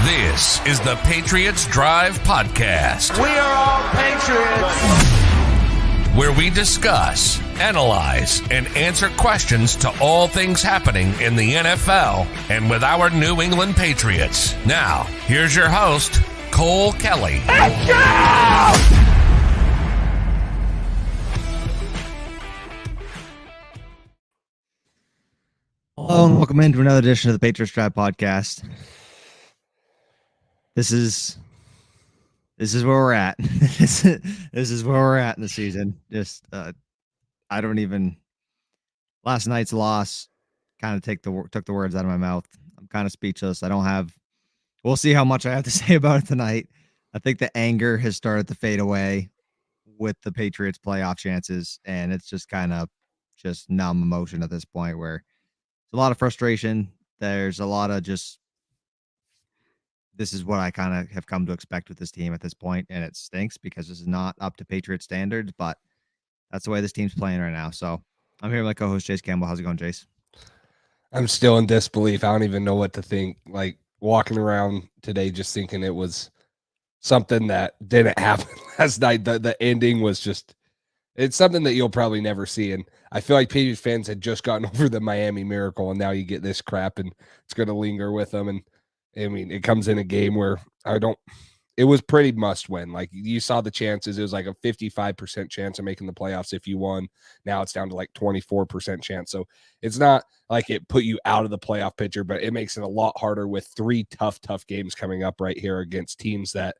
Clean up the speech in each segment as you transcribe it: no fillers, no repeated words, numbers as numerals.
This is the Patriots Drive Podcast. We are all Patriots. Where we discuss, analyze, and answer questions to all things happening in the NFL and with our New England Patriots. Now, here's your host, Cole Kelly. Let's go! Hello and welcome into another edition of the Patriots Drive Podcast. This is where we're at. This is where we're at in the season. Just I don't even. Last night's loss kind of took the words out of my mouth. I'm kind of speechless. I don't have. We'll see how much I have to say about it tonight. I think the anger has started to fade away with the Patriots' playoff chances, and it's just kind of just numb emotion at this point where. A lot of frustration. There's a lot of just, this is what I kind of have come to expect with this team at this point, and it stinks because this is not up to Patriot standards, but that's the way this team's playing right now. So I'm here with my co-host, Jace Campbell. How's it going, Jace? I'm still in disbelief. I don't even know what to think. Like walking around today just thinking it was something that didn't happen last night. The ending was just, it's something that you'll probably never see. And I feel like Patriots fans had just gotten over the Miami Miracle, and now you get this crap, and it's going to linger with them. And I mean, it comes in a game where it was pretty must win. Like you saw the chances. It was like a 55% chance of making the playoffs if you won. Now it's down to like 24% chance. So it's not like it put you out of the playoff picture, but it makes it a lot harder with three tough games coming up right here against teams that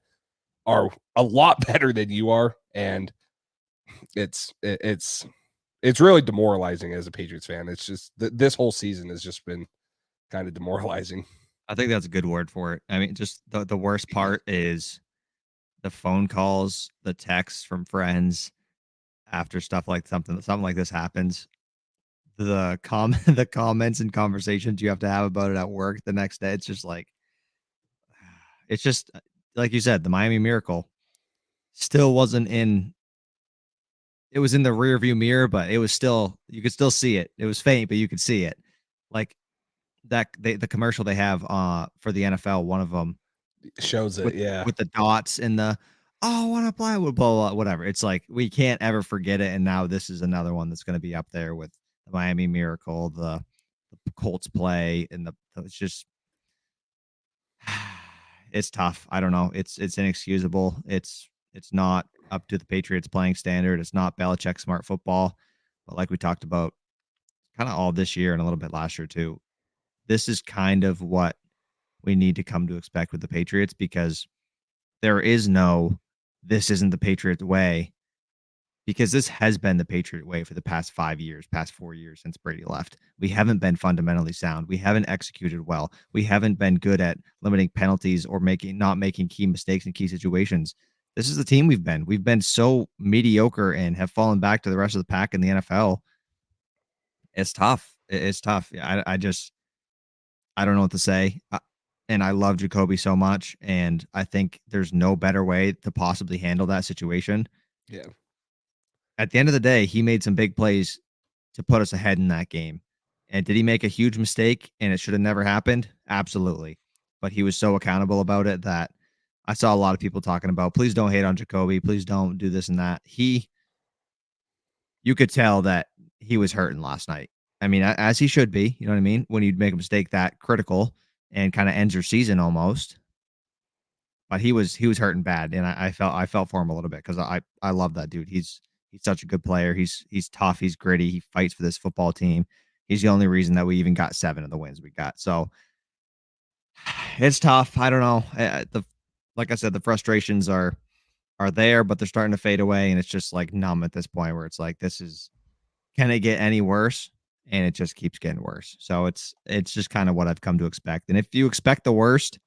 are a lot better than you are. And it's really demoralizing as a Patriots fan. It's just this whole season has just been kind of demoralizing. I think that's a good word for it. I mean, just the worst part is the phone calls, the texts from friends after stuff like something like this happens. The comments and conversations you have to have about it at work the next day. It's just like you said, the Miami Miracle still wasn't in. It was in the rear view mirror, but it was still, you could still see it. It was faint, but you could see it. Like that, the commercial they have for the NFL, one of them shows it, with the dots and the, I want to play with blah, blah, whatever. It's like, we can't ever forget it. And now this is another one that's going to be up there with the Miami Miracle, the Colts play, and it's just, it's tough. I don't know. It's inexcusable. It's not up to the Patriots playing standard. It's not Belichick smart football. But like we talked about kind of all this year and a little bit last year too, this is kind of what we need to come to expect with the Patriots, because there is no, this isn't the Patriot way, because this has been the Patriot way for the past 4 years since Brady left. We haven't been fundamentally sound. We haven't executed well. We haven't been good at limiting penalties or not making key mistakes in key situations. This is the team we've been. We've been so mediocre and have fallen back to the rest of the pack in the NFL. It's tough. It's tough. I don't know what to say. And I love Jacoby so much, and I think there's no better way to possibly handle that situation. Yeah. At the end of the day, he made some big plays to put us ahead in that game. And did he make a huge mistake and it should have never happened? Absolutely. But he was so accountable about it that I saw a lot of people talking about, please don't hate on Jacoby. Please don't do this and that. You could tell that he was hurting last night. I mean, as he should be, you know what I mean? When you make a mistake that critical and kind of ends your season almost. But he was hurting bad. And I felt for him a little bit, because I love that dude. He's such a good player. He's tough. He's gritty. He fights for this football team. He's the only reason that we even got 7 of the wins we got. So it's tough. I don't know. Like I said, the frustrations are there, but they're starting to fade away, and it's just like numb at this point where it's like, can it get any worse? And it just keeps getting worse. So it's just kind of what I've come to expect. And if you expect the worst,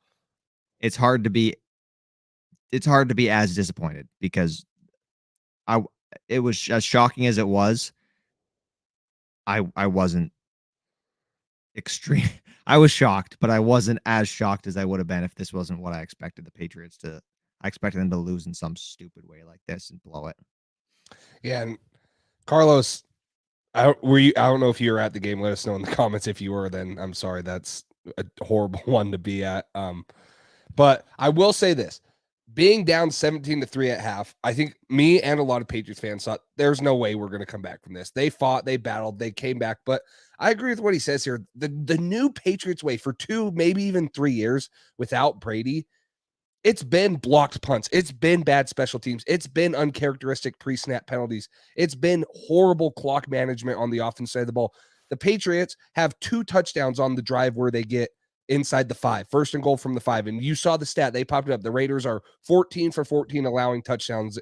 it's hard to be as disappointed, because it was as shocking as it was. I wasn't extreme. I was shocked, but I wasn't as shocked as I would have been if this wasn't what I expected the Patriots to. I expected them to lose in some stupid way like this and blow it. Yeah, and Carlos, I don't know if you were at the game. Let us know in the comments if you were. Then I'm sorry, that's a horrible one to be at. But I will say this. Being down 17-3 at half, I think me and a lot of Patriots fans thought there's no way we're going to come back from this. They fought, they battled, they came back. But I agree with what he says here. The new Patriots way for 2, maybe even 3 years without Brady, it's been blocked punts. It's been bad special teams. It's been uncharacteristic pre-snap penalties. It's been horrible clock management on the offense side of the ball. The Patriots have 2 touchdowns on the drive where they get inside the 5, first and goal from the 5. And you saw the stat, they popped it up. The Raiders are 14 for 14 allowing touchdowns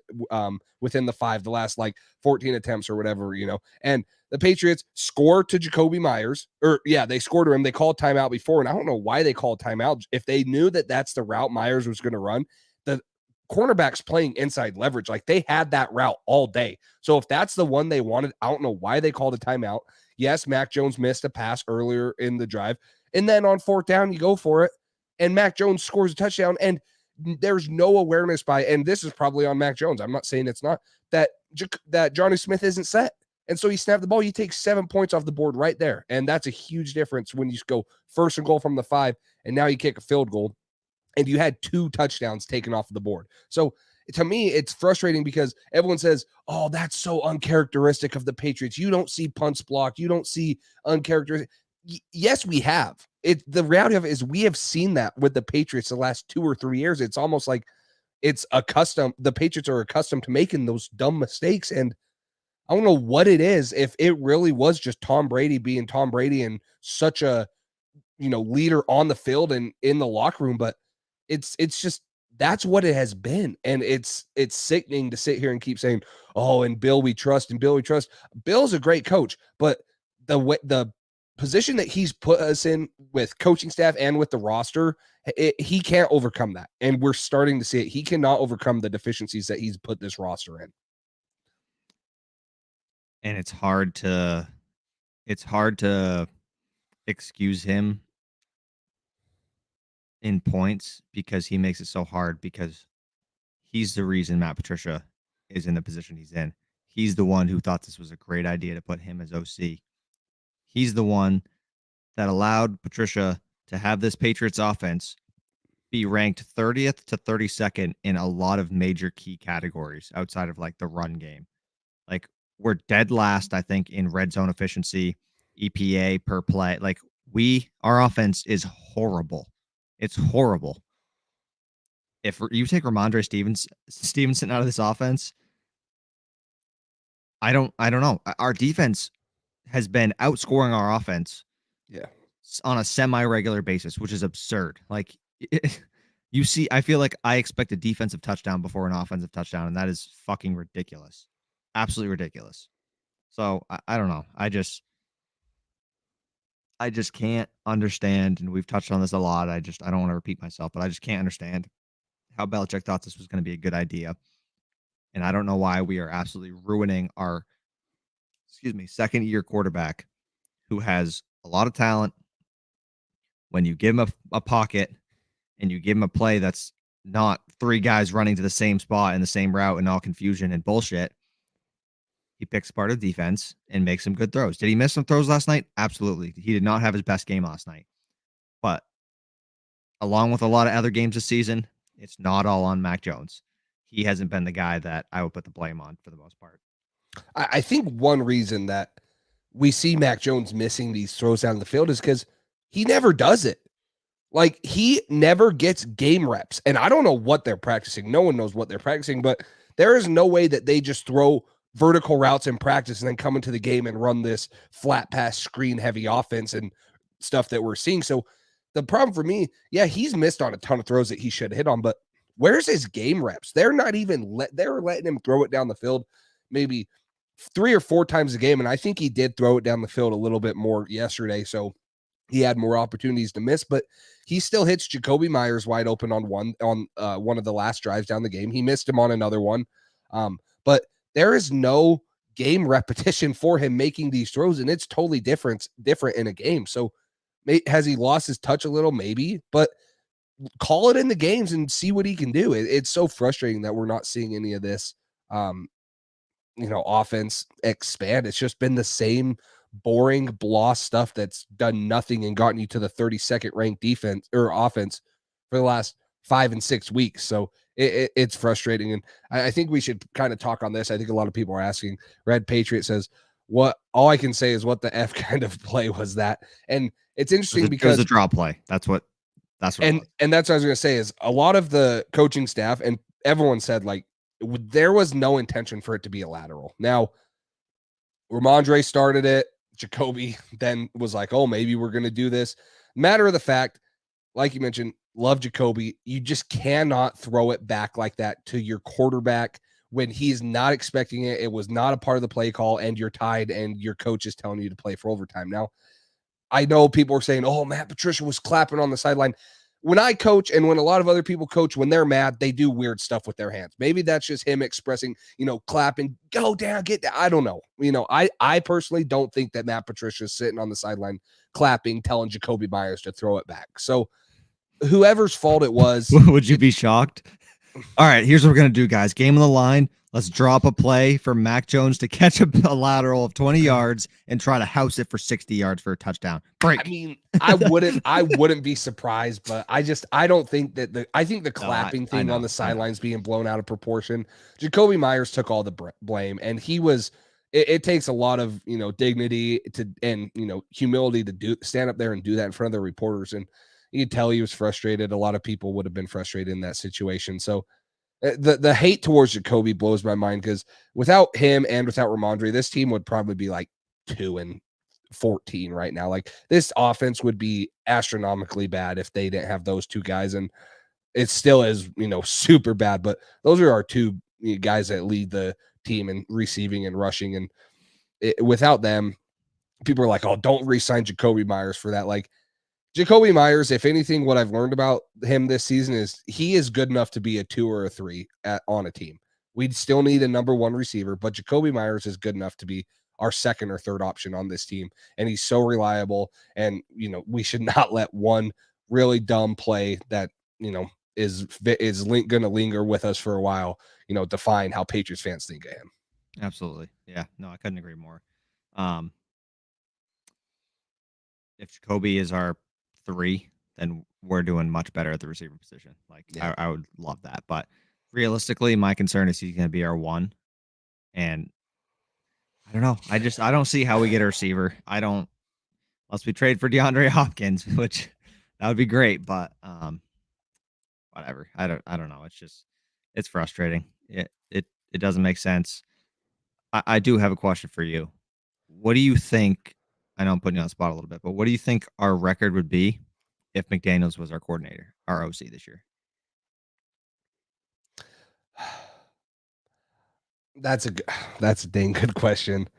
within the 5, the last like 14 attempts or whatever, and the Patriots score to Jacoby Myers, they scored to him. They called timeout before, and I don't know why they called timeout. If they knew that that's the route Myers was going to run, the cornerback's playing inside leverage. Like, they had that route all day. So if that's the one they wanted, I don't know why they called a timeout. Yes, Mac Jones missed a pass earlier in the drive. And then on 4th down, you go for it, and Mac Jones scores a touchdown, and there's no awareness and this is probably on Mac Jones. I'm not saying it's not, that Johnny Smith isn't set. And so he snapped the ball. You take 7 points off the board right there. And that's a huge difference when you go first and goal from the 5, and now you kick a field goal, and you had 2 touchdowns taken off of the board. So to me, it's frustrating because everyone says, oh, that's so uncharacteristic of the Patriots. You don't see punts blocked. You don't see uncharacteristic. Yes, we have. The reality of it is we have seen that with the Patriots the last 2 or 3 years. It's almost like the Patriots are accustomed to making those dumb mistakes. And I don't know what it is, if it really was just Tom Brady being Tom Brady and such a, leader on the field and in the locker room, but it's just, that's what it has been. And it's sickening to sit here and keep saying, oh, and Bill we trust, and Bill we trust. Bill's a great coach, but the position that he's put us in with coaching staff and with the roster, he can't overcome that. And we're starting to see it. He cannot overcome the deficiencies that he's put this roster in. And it's hard to excuse him in points because he makes it so hard, because he's the reason Matt Patricia is in the position he's in. He's the one who thought this was a great idea to put him as OC. He's the one that allowed Patricia to have this Patriots offense be ranked 30th to 32nd in a lot of major key categories outside of like the run game. Like, we're dead last, I think, in red zone efficiency, EPA per play. Like, our offense is horrible. It's horrible. If you take Ramondre Stevenson out of this offense, I don't know. Our defense has been outscoring our offense, on a semi-regular basis, which is absurd. Like, I feel like I expect a defensive touchdown before an offensive touchdown, and that is fucking ridiculous. Absolutely ridiculous. So I don't know. I just can't understand, and we've touched on this a lot. I don't want to repeat myself, but I just can't understand how Belichick thought this was going to be a good idea. And I don't know why we are absolutely ruining our, second-year quarterback who has a lot of talent. When you give him a pocket and you give him a play that's not 3 guys running to the same spot in the same route and all confusion and bullshit, he picks apart a defense and makes some good throws. Did he miss some throws last night? Absolutely. He did not have his best game last night. But along with a lot of other games this season, it's not all on Mac Jones. He hasn't been the guy that I would put the blame on for the most part. I think one reason that we see Mac Jones missing these throws down the field is because he never does it. Like, he never gets game reps. And I don't know what they're practicing. No one knows what they're practicing, but there is no way that they just throw vertical routes in practice and then come into the game and run this flat pass screen heavy offense and stuff that we're seeing. So the problem for me, he's missed on a ton of throws that he should hit on, but where's his game reps? They're not even they're letting him throw it down the field maybe 3 or 4 times a game. And I think he did throw it down the field a little bit more yesterday. So he had more opportunities to miss, but he still hits Jacoby Myers wide open on one of the last drives down the game. He missed him on another one. But there is no game repetition for him making these throws, and it's totally different in a game. So has he lost his touch a little? Maybe, but call it in the games and see what he can do. It's so frustrating that we're not seeing any of this, offense expand. It's just been the same boring blah stuff that's done nothing and gotten you to the 32nd ranked defense or offense for the last 5 and 6 weeks. So it's frustrating. And I think we should kind of talk on this. I think a lot of people are asking. Red Patriot says, all I can say is what the F kind of play was that. And it's interesting because it was a draw play. That's what and that's what I was going to say is a lot of the coaching staff and everyone said like there was no intention for it to be a lateral. Now, Ramondre started it. Jacoby then was like, oh, maybe we're going to do this. Matter of the fact, like you mentioned, love Jacoby. You just cannot throw it back like that to your quarterback when he's not expecting it. It was not a part of the play call, and you're tied, and your coach is telling you to play for overtime. Now, I know people are saying, oh, Matt Patricia was clapping on the sideline. When I coach and when a lot of other people coach, when they're mad, they do weird stuff with their hands. Maybe that's just him expressing, clapping, go down, get down. I don't know. I personally don't think that Matt Patricia is sitting on the sideline clapping, telling Jacoby Myers to throw it back. So whoever's fault it was. Would you be shocked? All right, here's what we're going to do, guys. Game on the line. Let's drop a play for Mac Jones to catch a lateral of 20 yards and try to house it for 60 yards for a touchdown. Break. I mean, I wouldn't be surprised, but I don't think that I think the clapping thing on the sidelines being blown out of proportion. Jacoby Myers took all the blame, and he was. It takes a lot of dignity and humility to stand up there and do that in front of the reporters, and you could tell he was frustrated. A lot of people would have been frustrated in that situation. So the hate towards Jacoby blows my mind because without him and without Ramondre, this team would probably be like 2-14 right now. Like this offense would be astronomically bad if they didn't have those two guys. And it still is, super bad, but those are our two guys that lead the team in receiving and rushing. And without them, people are like, oh, don't re-sign Jacoby Myers for that. Like, Jacoby Myers, if anything, what I've learned about him this season is he is good enough to be a 2 or a 3 on a team. We'd still need a number 1 receiver, but Jacoby Myers is good enough to be our second or third option on this team. And he's so reliable. And, we should not let one really dumb play that, is going to linger with us for a while, define how Patriots fans think of him. Absolutely. Yeah, no, I couldn't agree more. If Jacoby is our 3, then we're doing much better at the receiver position. Like I would love that, but realistically, my concern is he's going to be our 1, and I don't know. I don't see how we get a receiver. Unless we trade for DeAndre Hopkins, which that would be great, but whatever. I don't know. It's frustrating. It doesn't make sense. I do have a question for you. What do you think? I know I'm putting you on the spot a little bit, but what do you think our record would be if McDaniels was our coordinator, our OC this year? That's a dang good question.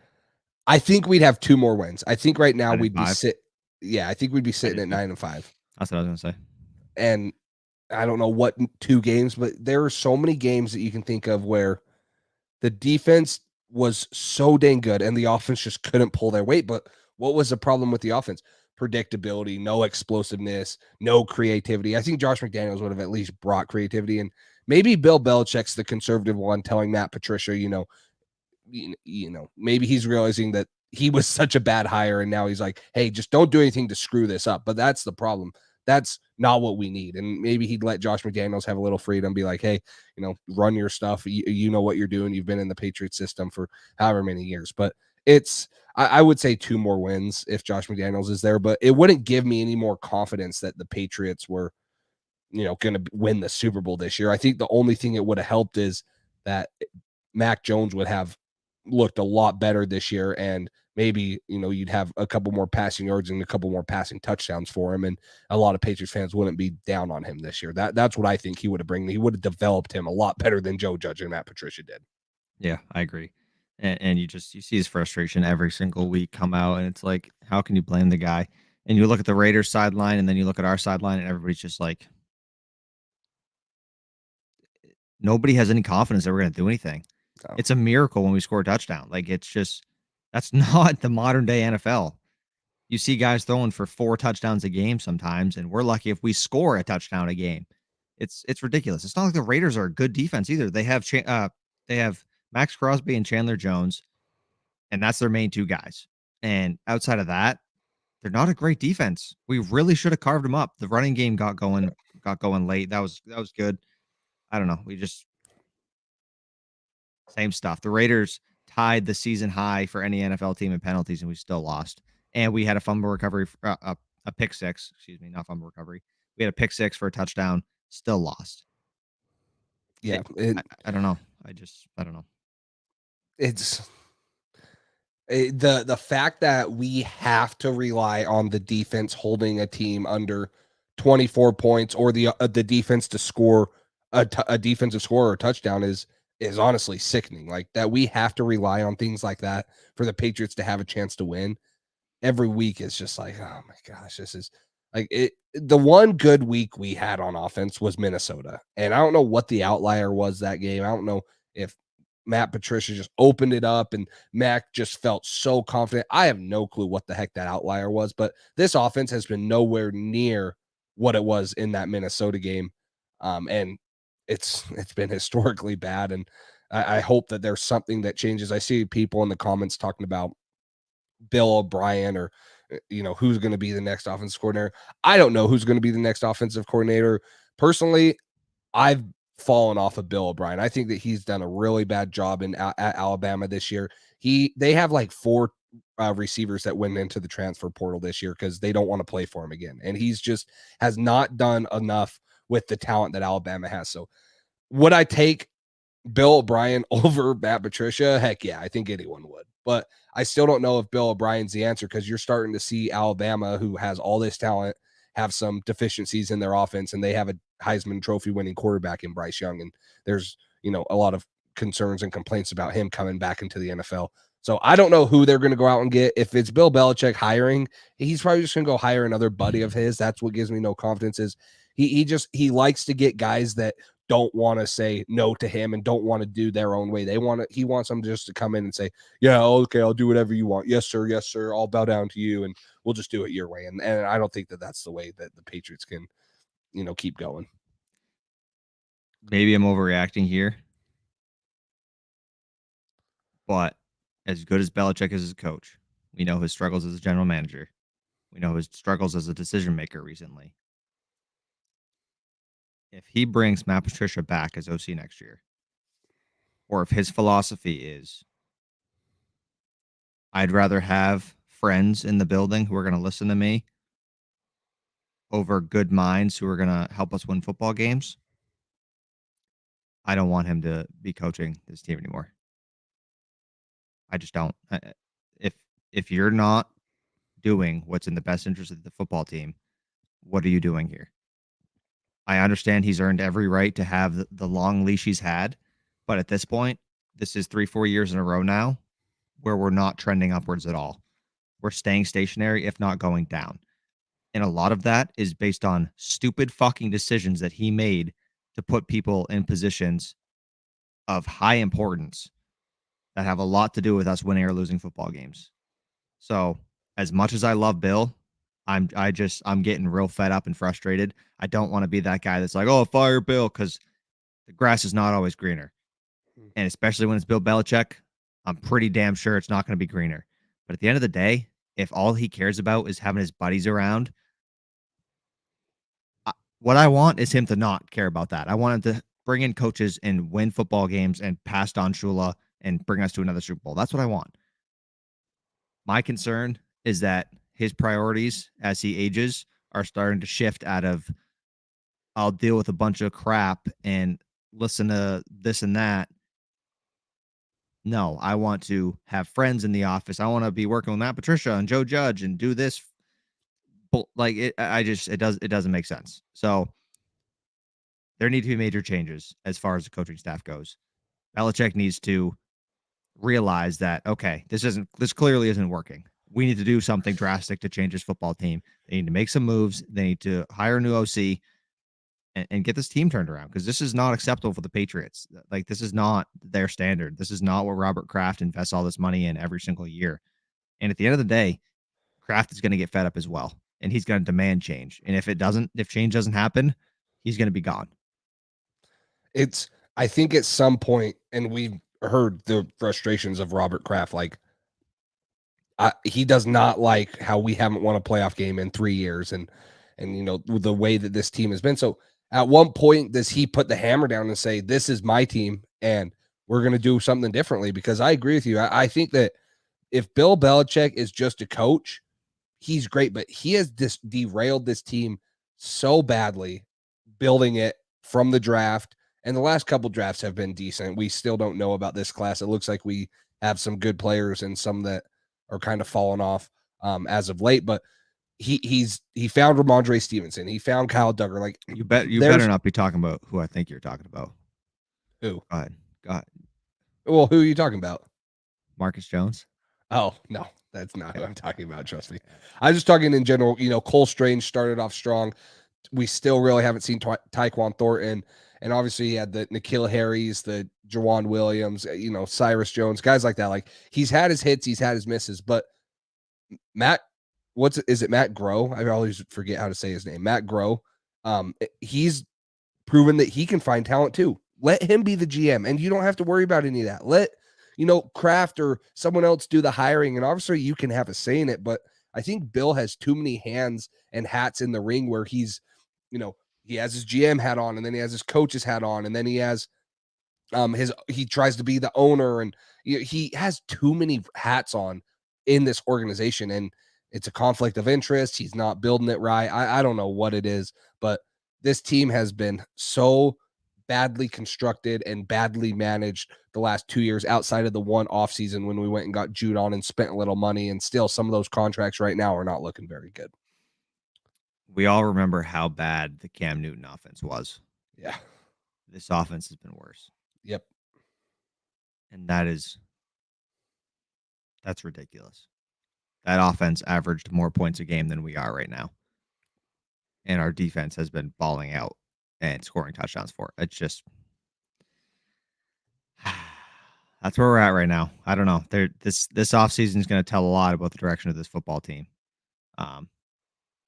I think we'd have 2 more wins. I think right now we'd be I think we'd be sitting at 9-5. That's what I was going to say. And I don't know what 2 games, but there are so many games that you can think of where the defense was so dang good and the offense just couldn't pull their weight. But what was the problem with the offense? Predictability, no explosiveness, no creativity. I think Josh McDaniels would have at least brought creativity, and maybe Bill Belichick's the conservative one telling Matt Patricia, maybe he's realizing that he was such a bad hire and now he's like, hey, just don't do anything to screw this up. But that's the problem. That's not what we need. And maybe he'd let Josh McDaniels have a little freedom, be like, hey, run your stuff. You know what you're doing. You've been in the Patriots system for however many years. But I would say 2 more wins if Josh McDaniels is there, but it wouldn't give me any more confidence that the Patriots were, going to win the Super Bowl this year. I think the only thing it would have helped is that Mac Jones would have looked a lot better this year, and maybe you'd have a couple more passing yards and a couple more passing touchdowns for him, and a lot of Patriots fans wouldn't be down on him this year. That's what I think he would have bring. He would have developed him a lot better than Joe Judge and Matt Patricia did. Yeah, I agree. And you see his frustration every single week come out, and it's like, how can you blame the guy? And you look at the Raiders sideline, and then you look at our sideline, and everybody's just like, nobody has any confidence that we're going to do anything. No. It's a miracle when we score a touchdown. Like, that's not the modern day NFL. You see guys throwing for 4 touchdowns a game sometimes, and we're lucky if we score a touchdown a game. It's ridiculous. It's not like the Raiders are a good defense either. They have Max Crosby and Chandler Jones, and that's their main 2 guys. And outside of that, they're not a great defense. We really should have carved them up. The running game got going got going late. That was good. I don't know. Same stuff. The Raiders tied the season high for any NFL team in penalties, and we still lost. And we had a fumble recovery, a pick six. Excuse me, not fumble recovery. We had a pick six for a touchdown. Still lost. Yeah, I don't know. I don't know. It's the fact that we have to rely on the defense holding a team under 24 points or the defense to score a defensive score or a touchdown is honestly sickening. Like that, we have to rely on things like that for the Patriots to have a chance to win. Every week is just like, oh my gosh, this is like it. The one good week we had on offense was Minnesota, and I don't know what the outlier was that game. I don't know if Matt Patricia just opened it up and Mac just felt so confident. I have no clue what the heck that outlier was, but this offense has been nowhere near what it was in that Minnesota game. And it's been historically bad. And I hope that there's something that changes. I see people in the comments talking about Bill O'Brien or, who's going to be the next offensive coordinator. I don't know who's going to be the next offensive coordinator. Personally, I've fallen off of Bill O'Brien. I think that he's done a really bad job at Alabama this year. They have like 4 receivers that went into the transfer portal this year because they don't want to play for him again. And he's just has not done enough with the talent that Alabama has. So would I take Bill O'Brien over Matt Patricia? Heck yeah, I think anyone would. But I still don't know if Bill O'Brien's the answer because you're starting to see Alabama, who has all this talent, have some deficiencies in their offense, and they have a Heisman Trophy winning quarterback in Bryce Young. And there's, a lot of concerns and complaints about him coming back into the NFL. So I don't know who they're going to go out and get. If it's Bill Belichick hiring, he's probably just going to go hire another buddy of his. That's what gives me no confidence is he likes to get guys that don't want to say no to him and don't want to do their own way. He wants them just to come in and say, yeah, okay, I'll do whatever you want. Yes, sir. Yes, sir. I'll bow down to you and we'll just do it your way. And I don't think that that's the way that the Patriots can, keep going. Maybe I'm overreacting here, but as good as Belichick is as a coach, we know his struggles as a general manager. We know his struggles as a decision maker recently. If he brings Matt Patricia back as OC next year, or if his philosophy is, I'd rather have friends in the building who are going to listen to me over good minds who are going to help us win football games, I don't want him to be coaching this team anymore. I just don't. If you're not doing what's in the best interest of the football team, what are you doing here? I understand he's earned every right to have the long leash he's had, but at this point, this is 3-4 years in a row now where we're not trending upwards at all. We're staying stationary, if not going down. And a lot of that is based on stupid fucking decisions that he made to put people in positions of high importance that have a lot to do with us winning or losing football games. So as much as I love Bill, I'm getting real fed up and frustrated. I don't want to be that guy that's like, oh, fire Bill, because the grass is not always greener. And especially when it's Bill Belichick, I'm pretty damn sure it's not going to be greener. But at the end of the day, if all he cares about is having his buddies around, what I want is him to not care about that. I want him to bring in coaches and win football games and pass Don Shula and bring us to another Super Bowl. That's what I want. My concern is that his priorities as he ages are starting to shift out of I'll deal with a bunch of crap and listen to this and that. No, I want to have friends in the office. I want to be working with Matt Patricia and Joe Judge and do this. Like it doesn't make sense. So there need to be major changes as far as the coaching staff goes. Belichick needs to realize that, okay, this clearly isn't working. We need to do something drastic to change this football team. They need to make some moves. They need to hire a new OC and get this team turned around because this is not acceptable for the Patriots. Like, this is not their standard. This is not what Robert Kraft invests all this money in every single year. And at the end of the day, Kraft is going to get fed up as well. And he's going to demand change. And if change doesn't happen, he's going to be gone. I think at some point, and we've heard the frustrations of Robert Kraft, like he does not like how we haven't won a playoff game in 3 years and the way that this team has been. So At one point, does he put the hammer down and say, this is my team and we're going to do something differently? Because I agree with you. I think that if Bill Belichick is just a coach, he's great, but he has derailed this team so badly, building it from the draft. And the last couple drafts have been decent. We still don't know about this class. It looks like we have some good players and some that are kind of falling off as of late. But he found Ramondre Stevenson. He found Kyle Duggar. Like You better not be talking about who I think you're talking about. Who? Go ahead. Well, who are you talking about? Marcus Jones. Oh, no, that's not who I'm talking about. Trust me. I was just talking in general. Cole Strange started off strong. We still really haven't seen Tyquan Thornton. And obviously, he had the N'Keal Harris, the Jawan Williams, Cyrus Jones, guys like that. Like, he's had his hits, he's had his misses. But Matt, is it Matt Groh? I always forget how to say his name. Matt Groh. He's proven that he can find talent too. Let him be the GM, and you don't have to worry about any of that. Let Kraft or someone else do the hiring, and obviously you can have a say in it. But I think Bill has too many hands and hats in the ring where he's, he has his GM hat on, and then he has his coach's hat on, and then he has he tries to be the owner, and he has too many hats on in this organization, and it's a conflict of interest. He's not building it right. I don't know what it is, but this team has been so badly constructed and badly managed the last 2 years, outside of the one offseason when we went and got Judon and spent a little money, and still some of those contracts right now are not looking very good. We all remember how bad the Cam Newton offense was. Yeah. This offense has been worse. Yep. And that's ridiculous. That offense averaged more points a game than we are right now. And our defense has been balling out and scoring touchdowns for it. It's just that's where we're at right now. I don't know. This offseason is going to tell a lot about the direction of this football team.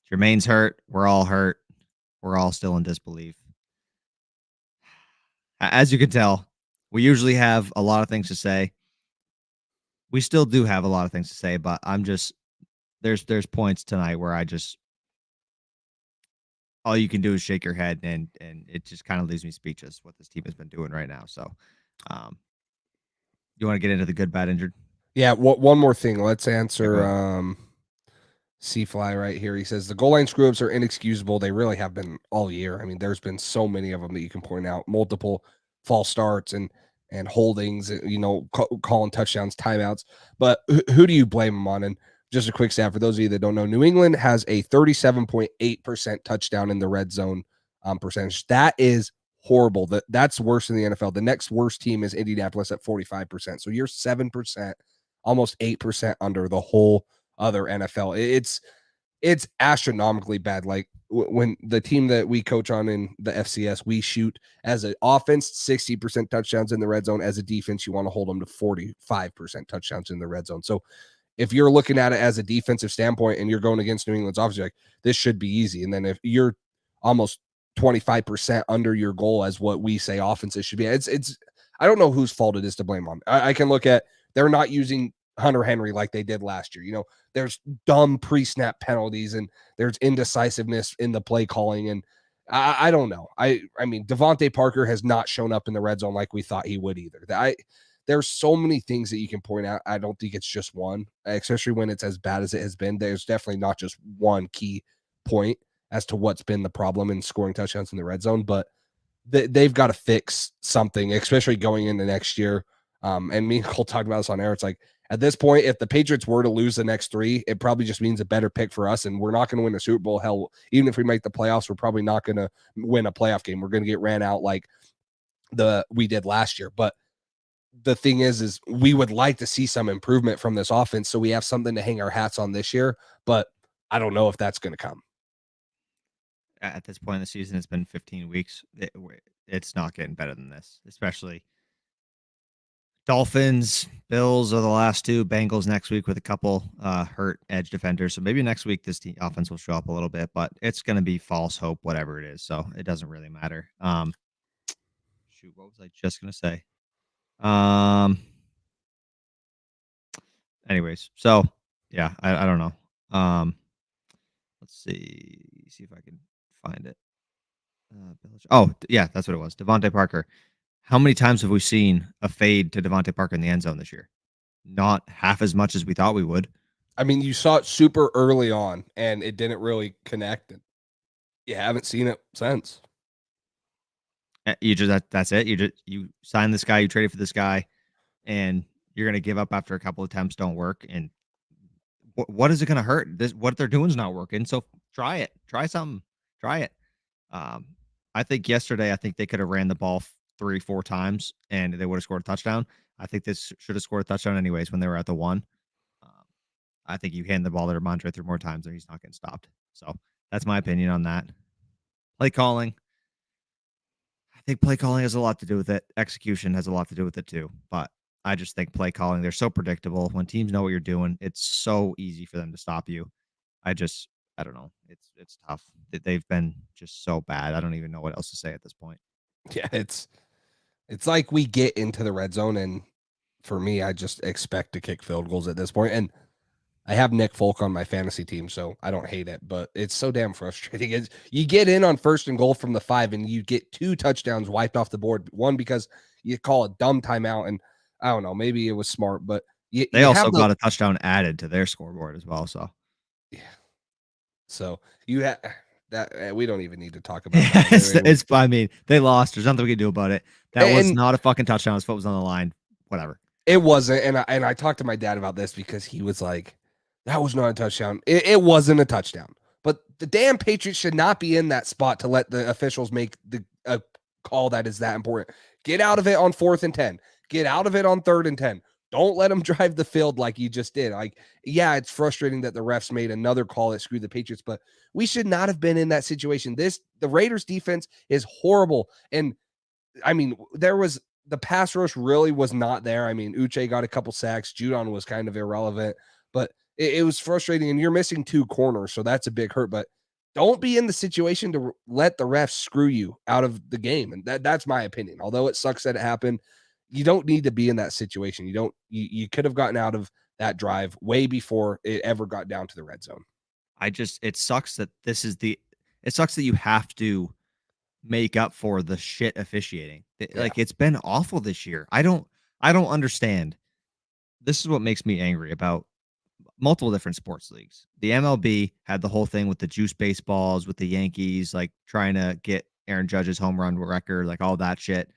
Jermaine's hurt. We're all hurt. We're all still in disbelief. As you can tell, we usually have a lot of things to say. We still do have a lot of things to say, but I'm just there's points tonight where I just all you can do is shake your head, and it just kind of leaves me speechless what this team has been doing right now. So, you want to get into the good, bad, injured? Yeah. One more thing. Let's answer C-Fly right here. He says the goal line screw-ups are inexcusable. They really have been all year. I mean, there's been so many of them that you can point out, multiple false starts and holdings, calling touchdowns, timeouts. But who do you blame them on? And just a quick stat for those of you that don't know, New England has a 37.8% touchdown in the red zone percentage. That is horrible. That's worse than the NFL. The next worst team is Indianapolis at 45%. So you're 7%, almost 8% under the whole other NFL. It's astronomically bad. Like when the team that we coach on in the FCS, we shoot as an offense 60% touchdowns in the red zone. As a defense, you want to hold them to 45% touchdowns in the red zone. So if you're looking at it as a defensive standpoint and you're going against New England's, obviously like this should be easy. And then if you're almost 25% under your goal as what we say offenses should be, it's I don't know whose fault it is to blame on. I can look at they're not using Hunter Henry like they did last year. There's dumb pre-snap penalties and there's indecisiveness in the play calling. And I don't know. I mean, Devontae Parker has not shown up in the red zone like we thought he would either. There's so many things that you can point out. I don't think it's just one, especially when it's as bad as it has been. There's definitely not just one key point as to what's been the problem in scoring touchdowns in the red zone, but they've got to fix something, especially going into next year. And me and Cole talked about this on air. It's like, at this point, if the Patriots were to lose the next three, it probably just means a better pick for us, and we're not going to win a Super Bowl. Hell, even if we make the playoffs, we're probably not going to win a playoff game. We're going to get ran out like we did last year. But the thing is we would like to see some improvement from this offense so we have something to hang our hats on this year, but I don't know if that's going to come. At this point in the season, it's been 15 weeks. It's not getting better than this, especially Dolphins, Bills are the last two. Bengals next week with a couple hurt edge defenders. So maybe next week this offense will show up a little bit, but it's going to be false hope, whatever it is. So it doesn't really matter. Shoot, what was I just going to say? Anyways, so yeah, I don't know. Let's see if I can find it. Oh, yeah, that's what it was. Devontae Parker. How many times have we seen a fade to Devontae Parker in the end zone this year? Not half as much as we thought we would. I mean, you saw it super early on, and it didn't really connect. And you haven't seen it since. You just that's it. You sign this guy, you traded for this guy, and you're gonna give up after a couple of attempts don't work. And what is it gonna hurt? This what they're doing is not working. So try it. Try something. Try it. Um, I think yesterday, I think they could have ran the ball 3-4 times and they would have scored a touchdown. I think this should have scored a touchdown anyways when they were at the 1. Um, I think you hand the ball to Ramondre 3 more times and he's not getting stopped. So that's my opinion on that. Play calling. I think play calling has a lot to do with it. Execution has a lot to do with it too. But I just think play calling, they're so predictable. When teams know what you're doing, it's so easy for them to stop you. I don't know. It's tough. They've been just so bad. I don't even know what else to say at this point. Yeah, it's like we get into the red zone, and for me, I just expect to kick field goals at this point. And I have Nick Folk on my fantasy team, so I don't hate it, but it's so damn frustrating. It's, you get in on 1st and goal from the 5, and you get 2 touchdowns wiped off the board. One because you call a dumb timeout, and I don't know, maybe it was smart, but they also got a touchdown added to their scoreboard as well. So yeah, so you have that. We don't even need to talk about that. it's. I mean, they lost. There's nothing we can do about it. That was not a fucking touchdown. His foot was on the line. Whatever. It wasn't, and I talked to my dad about this because he was like, "That was not a touchdown. It wasn't a touchdown." But the damn Patriots should not be in that spot to let the officials make a call that is that important. Get out of it on 4th and 10. Get out of it on 3rd and 10. Don't let them drive the field like you just did. Like, yeah, it's frustrating that the refs made another call that screwed the Patriots, but we should not have been in that situation. The Raiders defense is horrible. And I mean, the pass rush really was not there. I mean, Uche got a couple sacks. Judon was kind of irrelevant, but it was frustrating. And you're missing 2 corners, so that's a big hurt. But don't be in the situation to let the refs screw you out of the game. And that's my opinion. Although it sucks that it happened, you don't need to be in that situation. You could have gotten out of that drive way before it ever got down to the red zone. It sucks that it sucks that you have to make up for the shit officiating. Like, it's been awful this year. I don't understand. This is what makes me angry about multiple different sports leagues. The MLB had the whole thing with the juice baseballs with the Yankees, like trying to get Aaron Judge's home run record, like all that shit.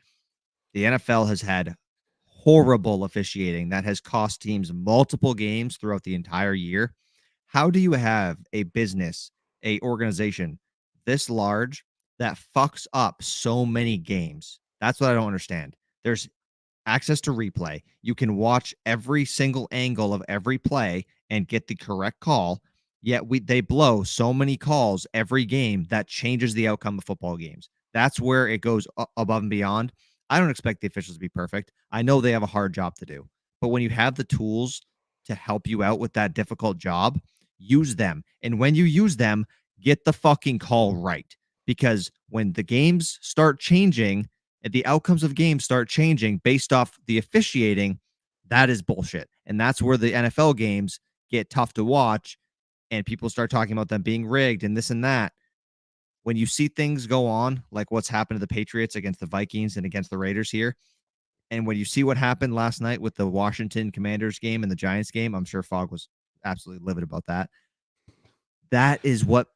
The NFL has had horrible officiating that has cost teams multiple games throughout the entire year. How do you have a business, a organization this large that fucks up so many games? That's what I don't understand. There's access to replay. You can watch every single angle of every play and get the correct call. Yet they blow so many calls every game that changes the outcome of football games. That's where it goes above and beyond. I don't expect the officials to be perfect. I know they have a hard job to do. But when you have the tools to help you out with that difficult job, use them. And when you use them, get the fucking call right. Because when the games start changing, and the outcomes of games start changing based off the officiating, that is bullshit. And that's where the NFL games get tough to watch and people start talking about them being rigged and this and that. When you see things go on, like what's happened to the Patriots against the Vikings and against the Raiders here, and when you see what happened last night with the Washington Commanders game and the Giants game, I'm sure Fogg was absolutely livid about that. That is what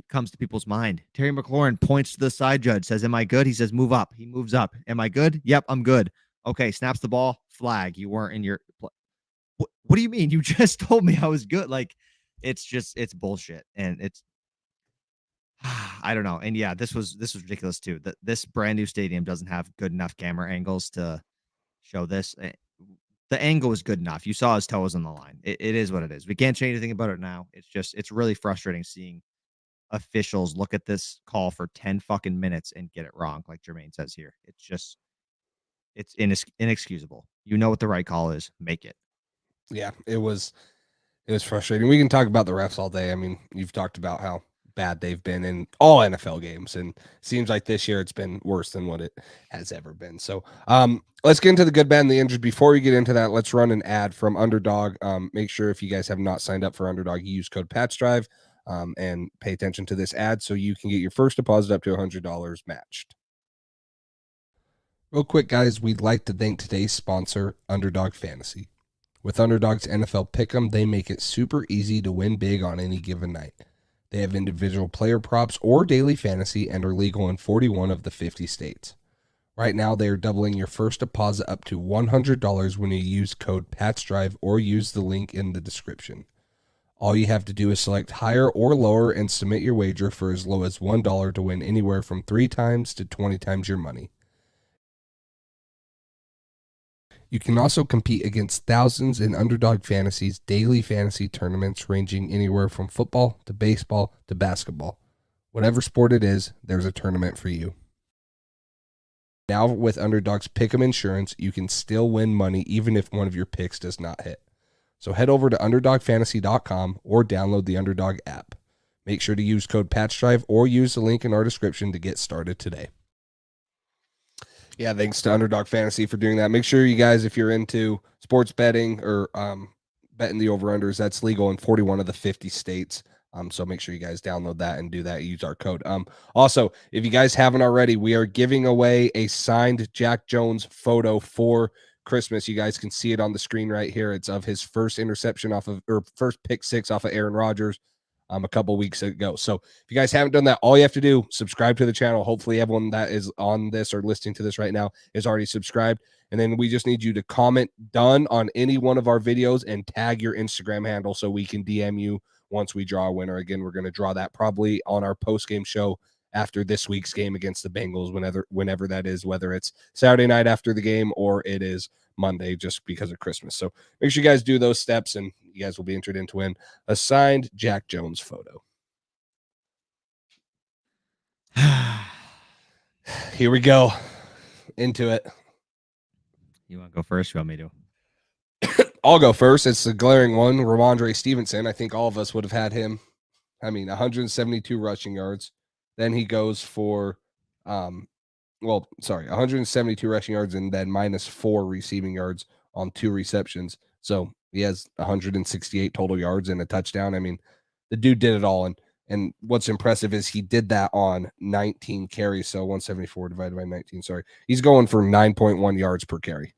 comes to people's mind. Terry McLaurin points to the side judge, says, "Am I good?" He says, "Move up." He moves up. "Am I good?" "Yep, I'm good." Okay, snaps the ball, flag. You weren't in your. What do you mean? You just told me I was good. Like, it's bullshit, and it's. I don't know. And yeah, this was ridiculous too. This brand new stadium doesn't have good enough camera angles to show this. The angle is good enough. You saw his toes on the line. It is what it is. We can't change anything about it now. It's really frustrating seeing officials look at this call for 10 fucking minutes and get it wrong, like Jermaine says here. It's inexcusable. You know what the right call is. Make it. Yeah, it was frustrating. We can talk about the refs all day. I mean, you've talked about how bad they've been in all NFL games, and it seems like this year it's been worse than what it has ever been. So let's get into the good, bad, and the injured. Before we get into that, let's run an ad from Underdog. Make sure if you guys have not signed up for Underdog, you use code PATCHDRIVE. and pay attention to this ad so you can get your first deposit up to $100 matched. Real quick, guys, we'd like to thank today's sponsor, Underdog Fantasy. With Underdog's NFL Pick'em, they make it super easy to win big on any given night. They have individual player props or daily fantasy and are legal in 41 of the 50 states. Right now, they are doubling your first deposit up to $100 when you use code PATSDRIVE or use the link in the description. All you have to do is select higher or lower and submit your wager for as low as $1 to win anywhere from 3 times to 20 times your money. You can also compete against thousands in Underdog Fantasy's daily fantasy tournaments ranging anywhere from football to baseball to basketball. Whatever sport it is, there's a tournament for you. Now with Underdog's Pick'em Insurance, you can still win money even if one of your picks does not hit. So head over to UnderdogFantasy.com or download the Underdog app. Make sure to use code PATCHDRIVE or use the link in our description to get started today. Yeah, thanks to Underdog Fantasy for doing that. Make sure you guys, if you're into sports betting or betting the over-unders, that's legal in 41 of the 50 states. So make sure you guys download that and do that. Use our code. Also, if you guys haven't already, we are giving away a signed Jack Jones photo for Christmas. You guys can see it on the screen right here. It's of his first interception first pick six off of Aaron Rodgers a couple weeks ago. So if you guys haven't done that, all you have to do, subscribe to the channel. Hopefully everyone that is on this or listening to this right now is already subscribed. And then we just need you to comment done on any one of our videos and tag your Instagram handle so we can DM you once we draw a winner. Again, we're going to draw that probably on our post-game show after this week's game against the Bengals, whenever that is, whether it's Saturday night after the game or it is Monday just because of Christmas. So make sure you guys do those steps and you guys will be entered in to win a signed Jack Jones photo. Here we go. Into it. You want to go first? You want me to? I'll go first. It's the glaring one, Ramondre Stevenson. I think all of us would have had him. 172 rushing yards. Then he goes for 172 rushing yards and then -4 receiving yards on 2 receptions. So he has 168 total yards and a touchdown. The dude did it all. And what's impressive is he did that on 19 carries. So 174 divided by 19. Sorry. He's going for 9.1 yards per carry.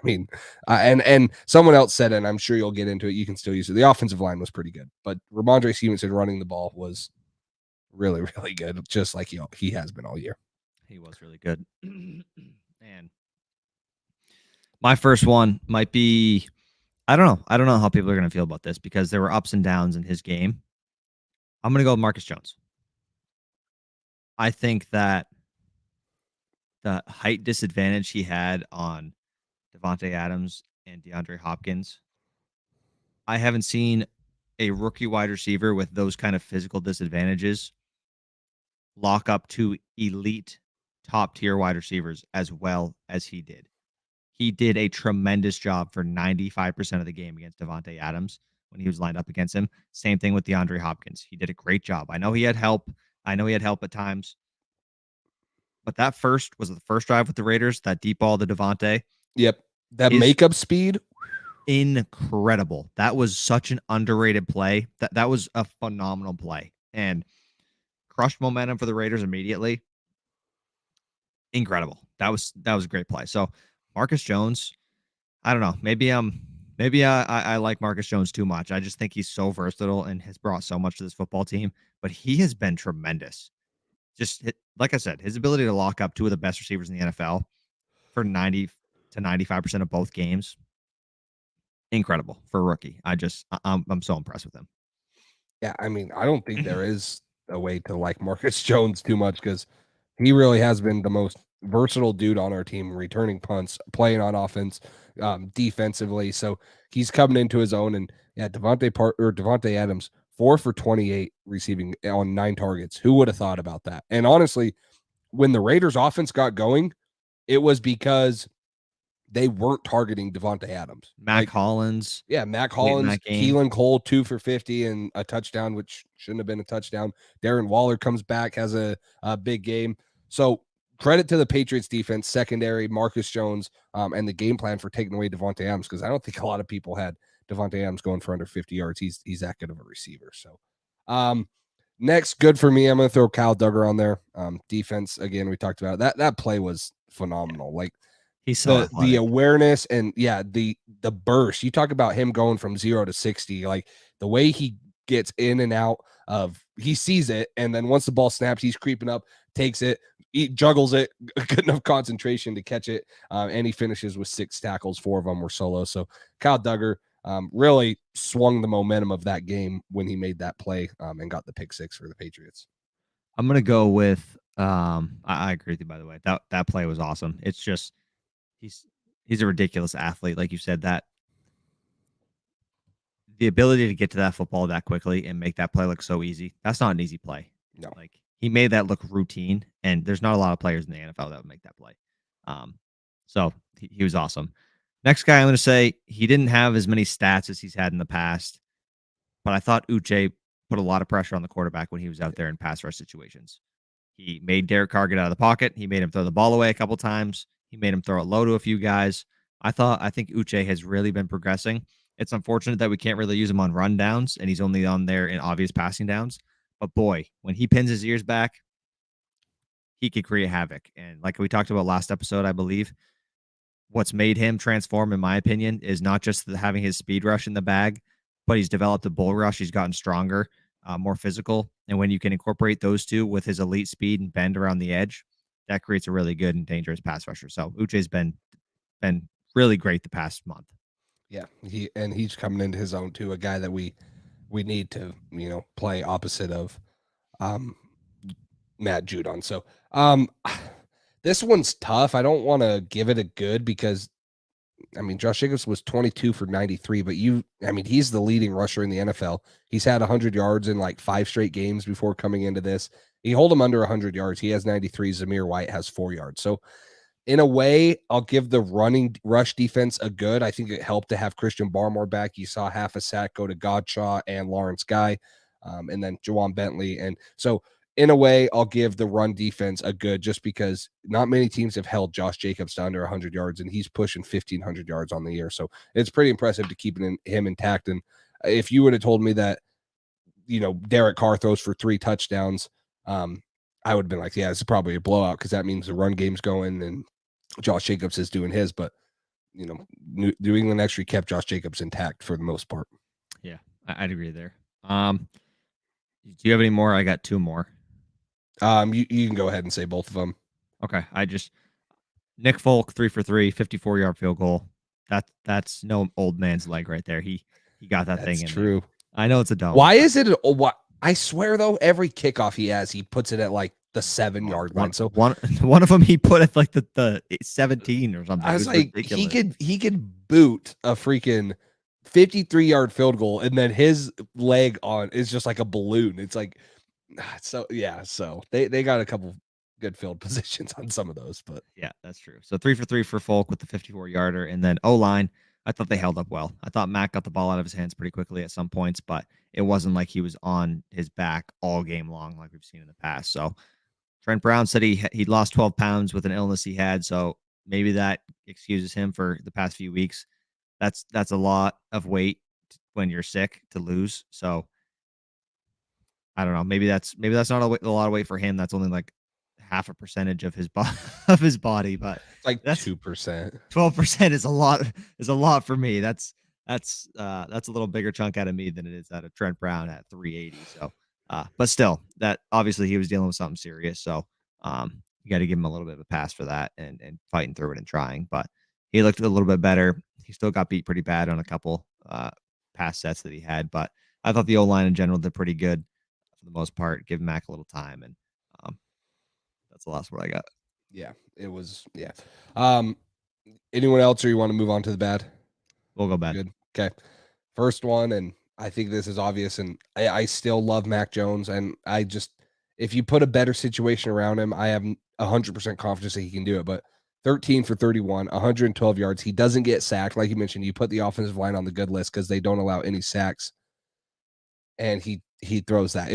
And someone else said it, and I'm sure you'll get into it. You can still use it. The offensive line was pretty good, but Ramondre Stevenson running the ball was really, really good, just like he has been all year. He was really good. And my first one might be, I don't know how people are going to feel about this because there were ups and downs in his game. I'm going to go with Marcus Jones. I think that the height disadvantage he had on Davante Adams and DeAndre Hopkins, I haven't seen a rookie wide receiver with those kind of physical disadvantages lock up 2 elite top tier wide receivers as well as he did. He did a tremendous job for 95% of the game against Davante Adams when he was lined up against him. Same thing with DeAndre Hopkins. He did a great job. I know he had help. At times. But that was the first drive with the Raiders, that deep ball to Davante. Yep. That makeup speed. Incredible. That was such an underrated play. That was a phenomenal play. And crushed momentum for the Raiders immediately. Incredible. That was a great play. So Marcus Jones, I don't know. Maybe I like Marcus Jones too much. I just think he's so versatile and has brought so much to this football team. But he has been tremendous. Like I said, his ability to lock up 2 of the best receivers in the NFL for 90 to 95% of both games, incredible for a rookie. I'm so impressed with him. Yeah, I don't think there is a way to like Marcus Jones too much because he really has been the most versatile dude on our team, returning punts, playing on offense, defensively. So he's coming into his own. And yeah, Davante Adams, 4 for 28 receiving on 9 targets. Who would have thought about that? And honestly, when the Raiders offense got going, it was because they weren't targeting Davante Adams. Mac Hollins. Yeah, Mac Hollins, Keelan Cole, 2 for 50 and a touchdown, which shouldn't have been a touchdown. Darren Waller comes back, has a big game. So credit to the Patriots defense, secondary, Marcus Jones, and the game plan for taking away Davante Adams, because I don't think a lot of people had Davante Adams going for under 50 yards. He's that good of a receiver. So Next, good for me. I'm going to throw Kyle Duggar on there. Defense, again, we talked about that. That play was phenomenal. Like He's so the awareness and the burst. You talk about him going from 0 to 60, like the way he gets in and out of, he sees it, and then once the ball snaps, he's creeping up, takes it, he juggles it, good enough concentration to catch it, and he finishes with 6 tackles. 4 of them were solo. So Kyle Duggar really swung the momentum of that game when he made that play and got the pick 6 for the Patriots. I'm gonna go with I agree with you, by the way. That play was awesome. It's just he's a ridiculous athlete. Like you said, that the ability to get to that football that quickly and make that play look so easy, that's not an easy play. No. Like he made that look routine, and there's not a lot of players in the NFL that would make that play. So he was awesome. Next guy I'm going to say, he didn't have as many stats as he's had in the past, but I thought Uche put a lot of pressure on the quarterback when he was out there in pass rush situations. He made Derek Carr get out of the pocket. He made him throw the ball away a couple times. He made him throw it low to a few guys. I think Uche has really been progressing. It's unfortunate that we can't really use him on run downs, and he's only on there in obvious passing downs. But boy, when he pins his ears back, he could create havoc. And like we talked about last episode, I believe, what's made him transform, in my opinion, is not just having his speed rush in the bag, but he's developed a bull rush. He's gotten stronger, more physical. And when you can incorporate those two with his elite speed and bend around the edge, that creates a really good and dangerous pass rusher. So Uche's been really great the past month. Yeah, he's coming into his own too, a guy that we need to, play opposite of Matt Judon. So this one's tough. I don't want to give it a good because Josh Jacobs was 22 for 93, but he's the leading rusher in the NFL. He's had 100 yards in like 5 straight games before coming into this. You hold him under 100 yards. He has 93. Zamir White has 4 yards. So in a way, I'll give the running rush defense a good. I think it helped to have Christian Barmore back. You saw half a sack go to Godshaw and Lawrence Guy, and then Jawan Bentley. And so in a way, I'll give the run defense a good just because not many teams have held Josh Jacobs to under 100 yards, and he's pushing 1,500 yards on the year. So it's pretty impressive to keep him intact. And if you would have told me that, Derek Carr throws for 3 touchdowns, I would have been like, yeah, this is probably a blowout because that means the run game's going and Josh Jacobs is doing his. But, New England actually kept Josh Jacobs intact for the most part. Yeah, I'd agree there. Do you have any more? I got 2 more. You can go ahead and say both of them. Okay. Nick Folk, 3 for 3, 54-yard field goal. That's no old man's leg right there. He got that thing in. True. There. I know it's a dome. Why is it? What I swear though, every kickoff he has, he puts it at like the 7-yard line. So one of them he put at like the 17 or something. I was like, ridiculous. he could boot a freaking 53-yard field goal, and then his leg on is just like a balloon. It's like, so yeah. So they got a couple good field positions on some of those, but yeah, that's true. So 3 for 3 for Folk with the 54-yarder, and then O-line. I thought they held up well. I thought Matt got the ball out of his hands pretty quickly at some points, but it wasn't like he was on his back all game long like we've seen in the past. So Trent Brown said he lost 12 pounds with an illness he had, so maybe that excuses him for the past few weeks. That's a lot of weight when you're sick to lose. So I don't know. Maybe that's not a lot of weight for him. That's only like 0.5% of his body, but like that's 2%. 12% is a lot for me. That's a little bigger chunk out of me than it is out of Trent Brown at 380. So but still, that obviously he was dealing with something serious. So you got to give him a little bit of a pass for that and fighting through it and trying. But he looked a little bit better. He still got beat pretty bad on a couple pass sets that he had, but I thought the O-line in general did pretty good for the most part. Give Mac a little time, and that's the last word I got. Yeah, it was. Yeah. Anyone else, or you want to move on to the bad? We'll go bad. Good. Okay. First one, and I think this is obvious, and I still love Mac Jones, and if you put a better situation around him, I have 100% confidence that he can do it. But 13 for 31, 112 yards. He doesn't get sacked. Like you mentioned, you put the offensive line on the good list because they don't allow any sacks. And he throws that.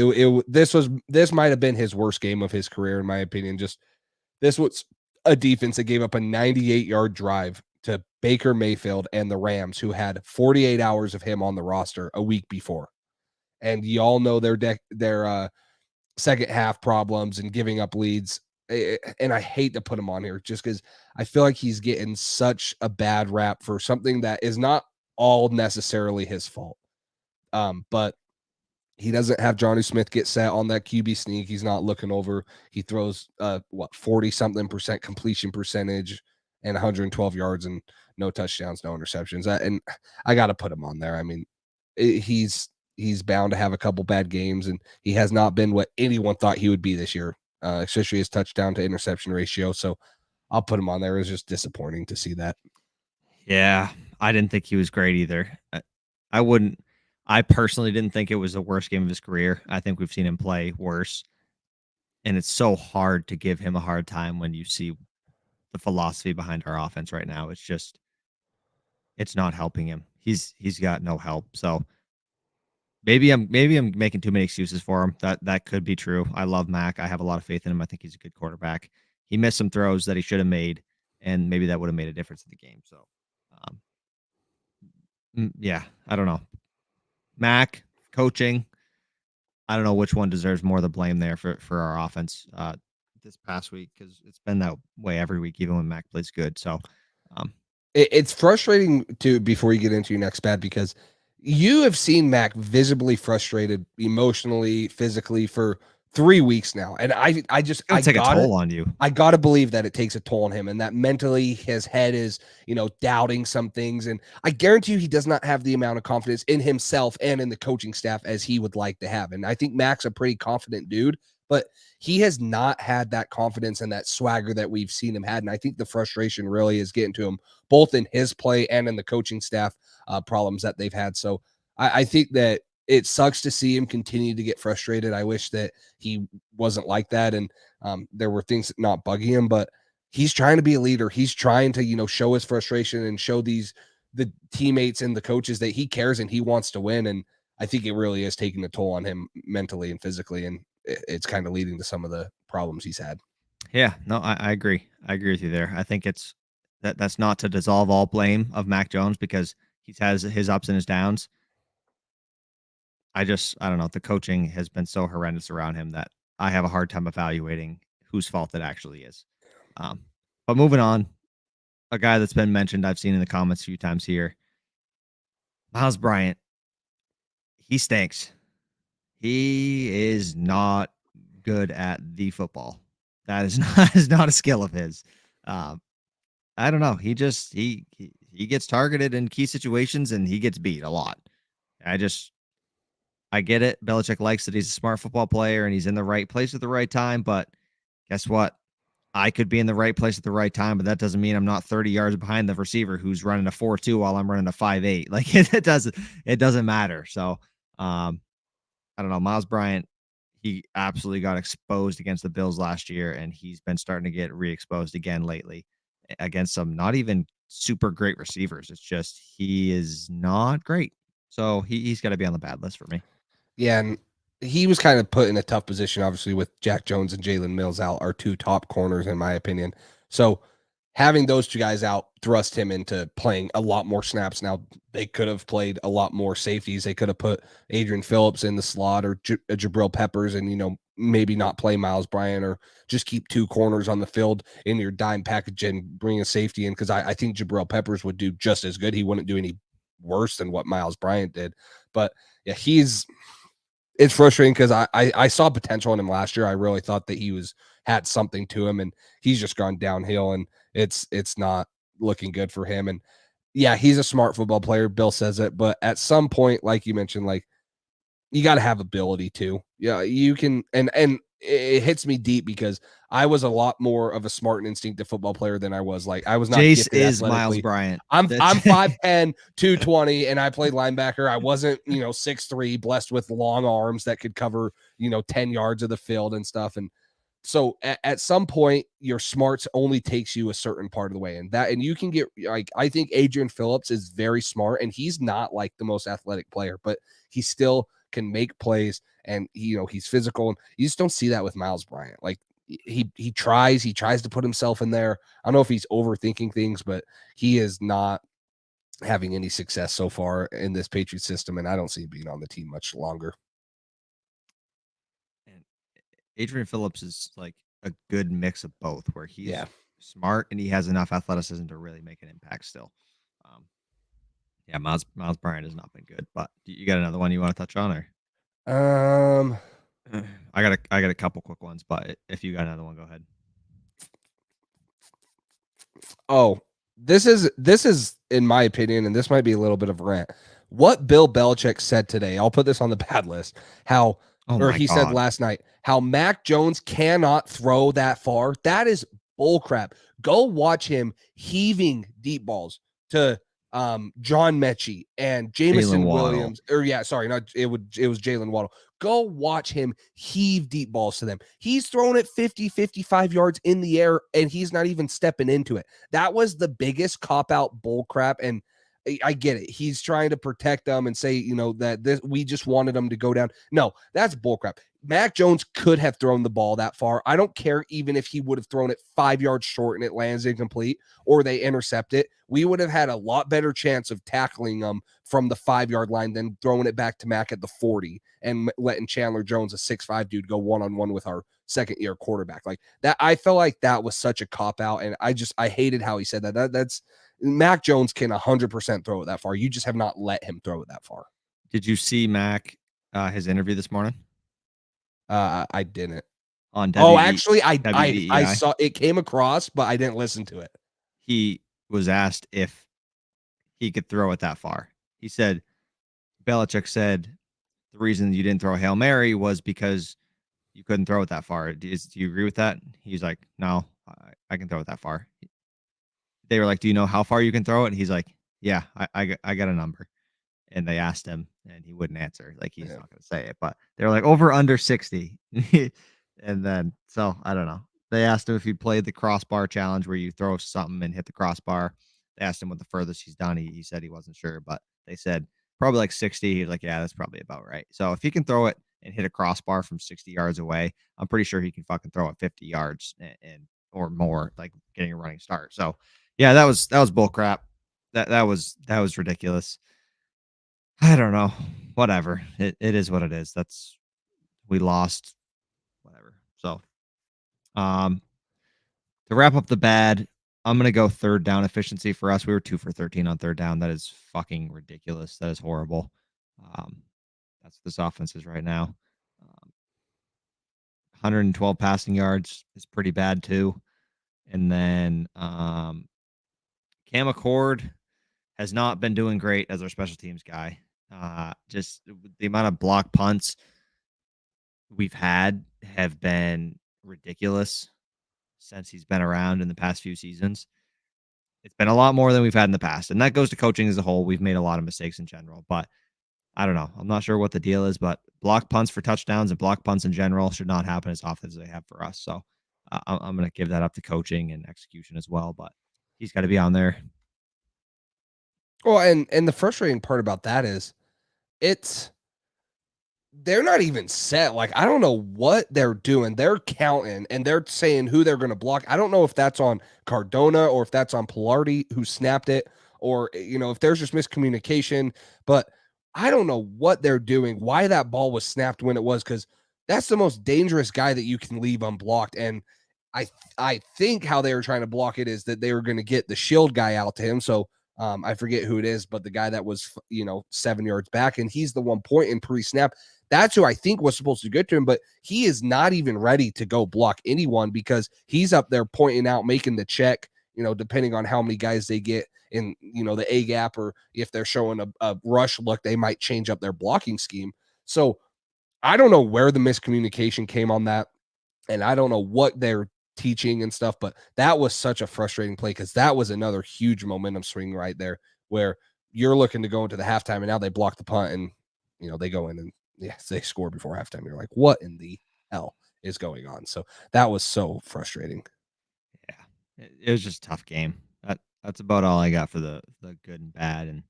This might have been his worst game of his career, in my opinion. Just this was a defense that gave up a 98-yard drive to Baker Mayfield and the Rams, who had 48 hours of him on the roster a week before. and y'all know their second half problems and giving up leads. And I hate to put him on here just because I feel like he's getting such a bad rap for something that is not all necessarily his fault. But he doesn't have Johnny Smith get set on that QB sneak. He's not looking over. He throws 40 something percent completion percentage and 112 yards and no touchdowns, no interceptions. And I got to put him on there. I mean, he's bound to have a couple bad games, and he has not been what anyone thought he would be this year, especially his touchdown to interception ratio. So I'll put him on there. It was just disappointing to see that. Yeah, I didn't think he was great either. I wouldn't. I personally didn't think it was the worst game of his career. I think we've seen him play worse, and it's so hard to give him a hard time when you see the philosophy behind our offense right now. It's not helping him. He's got no help. So maybe I'm making too many excuses for him. That could be true. I love Mac. I have a lot of faith in him. I think he's a good quarterback. He missed some throws that he should have made, and maybe that would have made a difference in the game. So, yeah, I don't know. Mac coaching. I don't know which one deserves more of the blame there for our offense this past week, because it's been that way every week, even when Mac plays good. So, it's frustrating to before you get into your next bad, because you have seen Mac visibly frustrated emotionally, physically for 3 weeks now. And I take a toll on you. I got to believe that it takes a toll on him, and that mentally his head is, doubting some things. And I guarantee you he does not have the amount of confidence in himself and in the coaching staff as he would like to have. And I think Mac's a pretty confident dude, but he has not had that confidence and that swagger that we've seen him had. And I think the frustration really is getting to him, both in his play and in the coaching staff problems that they've had. So I think that it sucks to see him continue to get frustrated. I wish that he wasn't like that, and there were things not bugging him, but he's trying to be a leader. He's trying to, show his frustration and show the teammates and the coaches that he cares and he wants to win. And I think it really is taking a toll on him mentally and physically, and it's kind of leading to some of the problems he's had. Yeah, no, I agree. I agree with you there. I think that's not to dissolve all blame of Mac Jones, because he has his ups and his downs. I don't know. The coaching has been so horrendous around him that I have a hard time evaluating whose fault it actually is. But moving on, a guy that's been mentioned, I've seen in the comments a few times here, Miles Bryant. He stinks. He is not good at the football. That is not a skill of his. I don't know. He gets targeted in key situations and he gets beat a lot. I get it. Belichick likes that he's a smart football player and he's in the right place at the right time. But guess what? I could be in the right place at the right time, but that doesn't mean I'm not 30 yards behind the receiver who's running a 4.2 while I'm running a 5.8. Like it doesn't matter. So I don't know. Miles Bryant, he absolutely got exposed against the Bills last year, and he's been starting to get re-exposed again lately against some not even super great receivers. It's just he is not great. So he's got to be on the bad list for me. Yeah, and he was kind of put in a tough position, obviously, with Jack Jones and Jalen Mills out, our two top corners, in my opinion. So having those two guys out thrust him into playing a lot more snaps. Now, they could have played a lot more safeties. They could have put Adrian Phillips in the slot or Jabril Peppers and, maybe not play Miles Bryant, or just keep two corners on the field in your dime package and bring a safety in, because I think Jabril Peppers would do just as good. He wouldn't do any worse than what Miles Bryant did. But, yeah, it's frustrating because I saw potential in him last year. I really thought that he had something to him, and he's just gone downhill, and it's not looking good for him. And yeah, he's a smart football player. Bill says it, but at some point, like you mentioned, like, you got to have ability too. Yeah, you can, and it hits me deep because I was a lot more of a smart and instinctive football player than I was. Like, I was not. Jace is Miles Bryant. I'm 5'10", 220, and I played linebacker. I wasn't, 6'3", blessed with long arms that could cover, 10 yards of the field and stuff. And so at some point, your smarts only takes you a certain part of the way, and you can get, like, I think Adrian Phillips is very smart, and he's not like the most athletic player, but he still can make plays, and he's physical, and you just don't see that with Miles Bryant. Like, he tries to put himself in there. I don't know if he's overthinking things, but he is not having any success so far in this Patriots system, and I don't see him being on the team much longer. Adrian Phillips is like a good mix of both, where he's Yeah. smart and he has enough athleticism to really make an impact still. Yeah, Miles Bryant has not been good, but you got another one you want to touch on, or I got a couple quick ones, but if you got another one, go ahead. Oh, this is in my opinion, and this might be a little bit of a rant. What Bill Belichick said today, I'll put this on the bad list. He said last night, how Mac Jones cannot throw that far. That is bullcrap. Go watch him heaving deep balls to John Mechie and Jamison Williams. Or yeah, sorry, it was Jalen Waddle. Go watch him heave deep balls to them. He's throwing it 50, 55 yards in the air, and he's not even stepping into it. That was the biggest cop-out bullcrap, and I get it. He's trying to protect them and say, that we just wanted them to go down. No, that's bullcrap. Mac Jones could have thrown the ball that far. I don't care even if he would have thrown it 5 yards short and it lands incomplete or they intercept it. We would have had a lot better chance of tackling them from the 5-yard line than throwing it back to Mac at the 40 and letting Chandler Jones, a 6'5" dude, go one-on-one with our second-year quarterback. Like that, I felt like that was such a cop-out, and I hated how he said that. That's Mac Jones can 100% throw it that far. You just have not let him throw it that far. Did you see Mac, his interview this morning? I didn't. On actually, I saw it came across, but I didn't listen to it. He was asked if he could throw it that far. He said, Belichick said, the reason you didn't throw a Hail Mary was because you couldn't throw it that far. Do you agree with that? He's like, no, I can throw it that far. They were like, do you know how far you can throw it? And he's like, yeah, I got a number. And they asked him, and he wouldn't answer. Like, he's not going to say it, but they were like, over under 60. And then, so I don't know. They asked him if he played the crossbar challenge where you throw something and hit the crossbar. They asked him what the furthest he's done. He said he wasn't sure, but they said probably like 60. He's like, yeah, that's probably about right. So if he can throw it and hit a crossbar from 60 yards away, I'm pretty sure he can fucking throw it 50 yards and or more, like getting a running start. So yeah, that was bull crap. That was ridiculous. I don't know. Whatever. It is what it is. We lost. Whatever. So, to wrap up the bad, I'm gonna go third down efficiency for us. We were 2 for 13 on third down. That is fucking ridiculous. That is horrible. That's what this offense is right now. 112 passing yards is pretty bad too. And then Cam Accord has not been doing great as our special teams guy. Just the amount of block punts we've had have been ridiculous since he's been around in the past few seasons. It's been a lot more than we've had in the past, and that goes to coaching as a whole. We've made a lot of mistakes in general, but I don't know. I'm not sure what the deal is, but block punts for touchdowns and block punts in general should not happen as often as they have for us. So I'm going to give that up to coaching and execution as well, but he's got to be on there. Well, and the frustrating part about that is they're not even set. Like, I don't know what they're doing. They're counting and they're saying who they're going to block. I don't know if that's on Cardona or if that's on Pilardi who snapped it, or, if there's just miscommunication, but I don't know what they're doing, why that ball was snapped when it was, because that's the most dangerous guy that you can leave unblocked. And I think how they were trying to block it is that they were going to get the shield guy out to him. So I forget who it is, but the guy that was, 7 yards back, and he's the one pointing pre-snap. That's who I think was supposed to get to him, but he is not even ready to go block anyone because he's up there pointing out, making the check, depending on how many guys they get in, the A gap, or if they're showing a rush look, they might change up their blocking scheme. So I don't know where the miscommunication came on that, and I don't know what they're teaching and stuff, but that was such a frustrating play because that was another huge momentum swing right there where you're looking to go into the halftime and now they block the punt and, they go in and yes, they score before halftime. You're like, what in the hell is going on? So that was so frustrating. Yeah, it was just a tough game. That's about all I got for the good and bad. And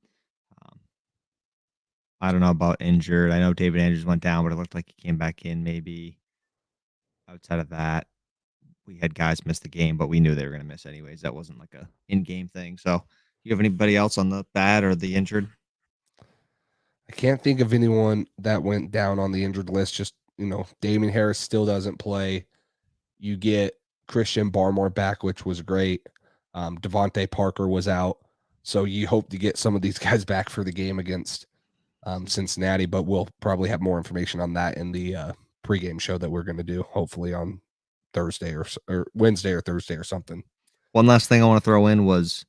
I don't know about injured. I know David Andrews went down, but it looked like he came back in maybe. Outside of that, we had guys miss the game, but we knew they were going to miss anyways. That wasn't like a in-game thing. So, you have anybody else on the bad or the injured? I can't think of anyone that went down on the injured list. Just Damien Harris still doesn't play. You get Christian Barmore back, which was great. Devontae Parker was out. So you hope to get some of these guys back for the game against Cincinnati, but we'll probably have more information on that in the pregame show that we're going to do, hopefully on Thursday or Wednesday or Thursday or something. One last thing I want to throw in was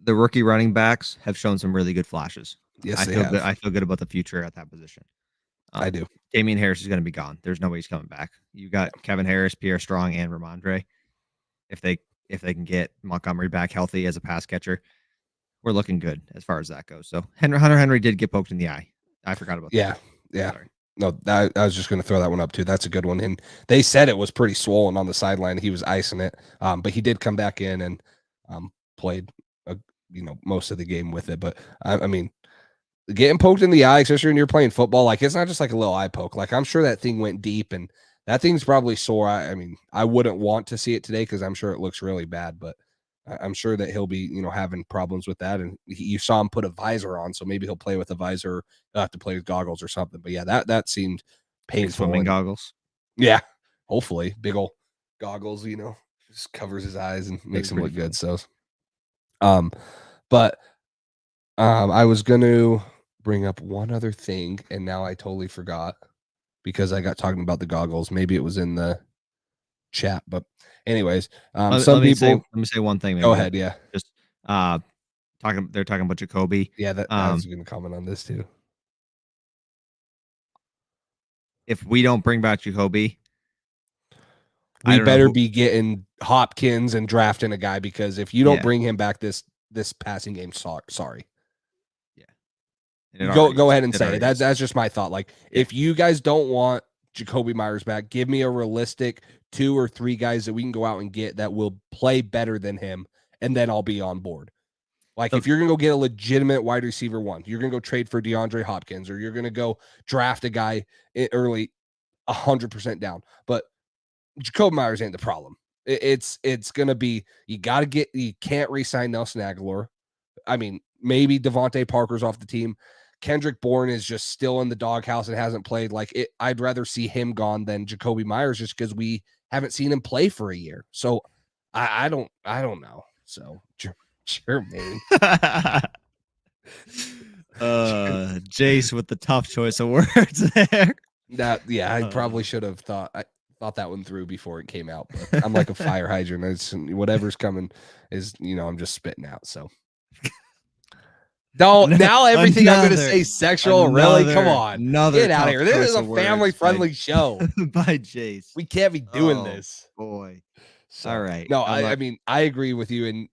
the rookie running backs have shown some really good flashes. Yes, I they feel have. good. I feel good about the future at that position. I do. Damian Harris is going to be gone. There's no way he's coming back. You got Kevin Harris, Pierre Strong, and Ramondre. If they can get Montgomery back healthy as a pass catcher, we're looking good as far as that goes. So Hunter Henry did get poked in the eye. I forgot about that. Yeah. Sorry. No, I was just going to throw that one up too. That's a good one. And they said it was pretty swollen on the sideline. He was icing it, but he did come back in and played, most of the game with it. But I mean, getting poked in the eye, especially when you're playing football, like it's not just like a little eye poke. Like I'm sure that thing went deep and that thing's probably sore. I mean, I wouldn't want to see it today because I'm sure it looks really bad, but I'm sure that he'll be, having problems with that. And you saw him put a visor on, so maybe he'll play with a visor. He'll have to play with goggles or something. But yeah, that seemed painful. Swimming goggles. Yeah, hopefully big old goggles. Just covers his eyes and makes him look good. So, but I was going to bring up one other thing, and now I totally forgot because I got talking about the goggles. Maybe it was in the chat, but anyways, let me say one thing. Maybe. Go ahead. Yeah. Just they're talking about Jacoby. Yeah. I was going to comment on this too. If we don't bring back Jacoby, we better be getting Hopkins and drafting a guy, because if you don't bring him back this passing game, sorry. Yeah. Go ahead and say it. That's just my thought. Like, if you guys don't want Jacoby Myers back, give me a realistic 2 or 3 guys that we can go out and get that will play better than him, and then I'll be on board. Like, if you're going to go get a legitimate wide receiver one, you're going to go trade for DeAndre Hopkins, or you're going to go draft a guy early, 100% down. But Jacoby Myers ain't the problem. It's going to be, you can't re-sign Nelson Aguilar. I mean, maybe Devontae Parker's off the team. Kendrick Bourne is just still in the doghouse and hasn't played. I'd rather see him gone than Jacoby Myers, just because we haven't seen him play for a year. So I don't know. So Jermaine. Jace with the tough choice of words there. I probably should have thought that one through before it came out. But I'm like a fire hydrant. Whatever's coming is, I'm just spitting out. So now everything I'm going to say sexual. Really? Come on. Get out of here. This is a family-friendly show. By Jace. We can't be doing this. Boy. So, all right. No, I mean, I agree with you. And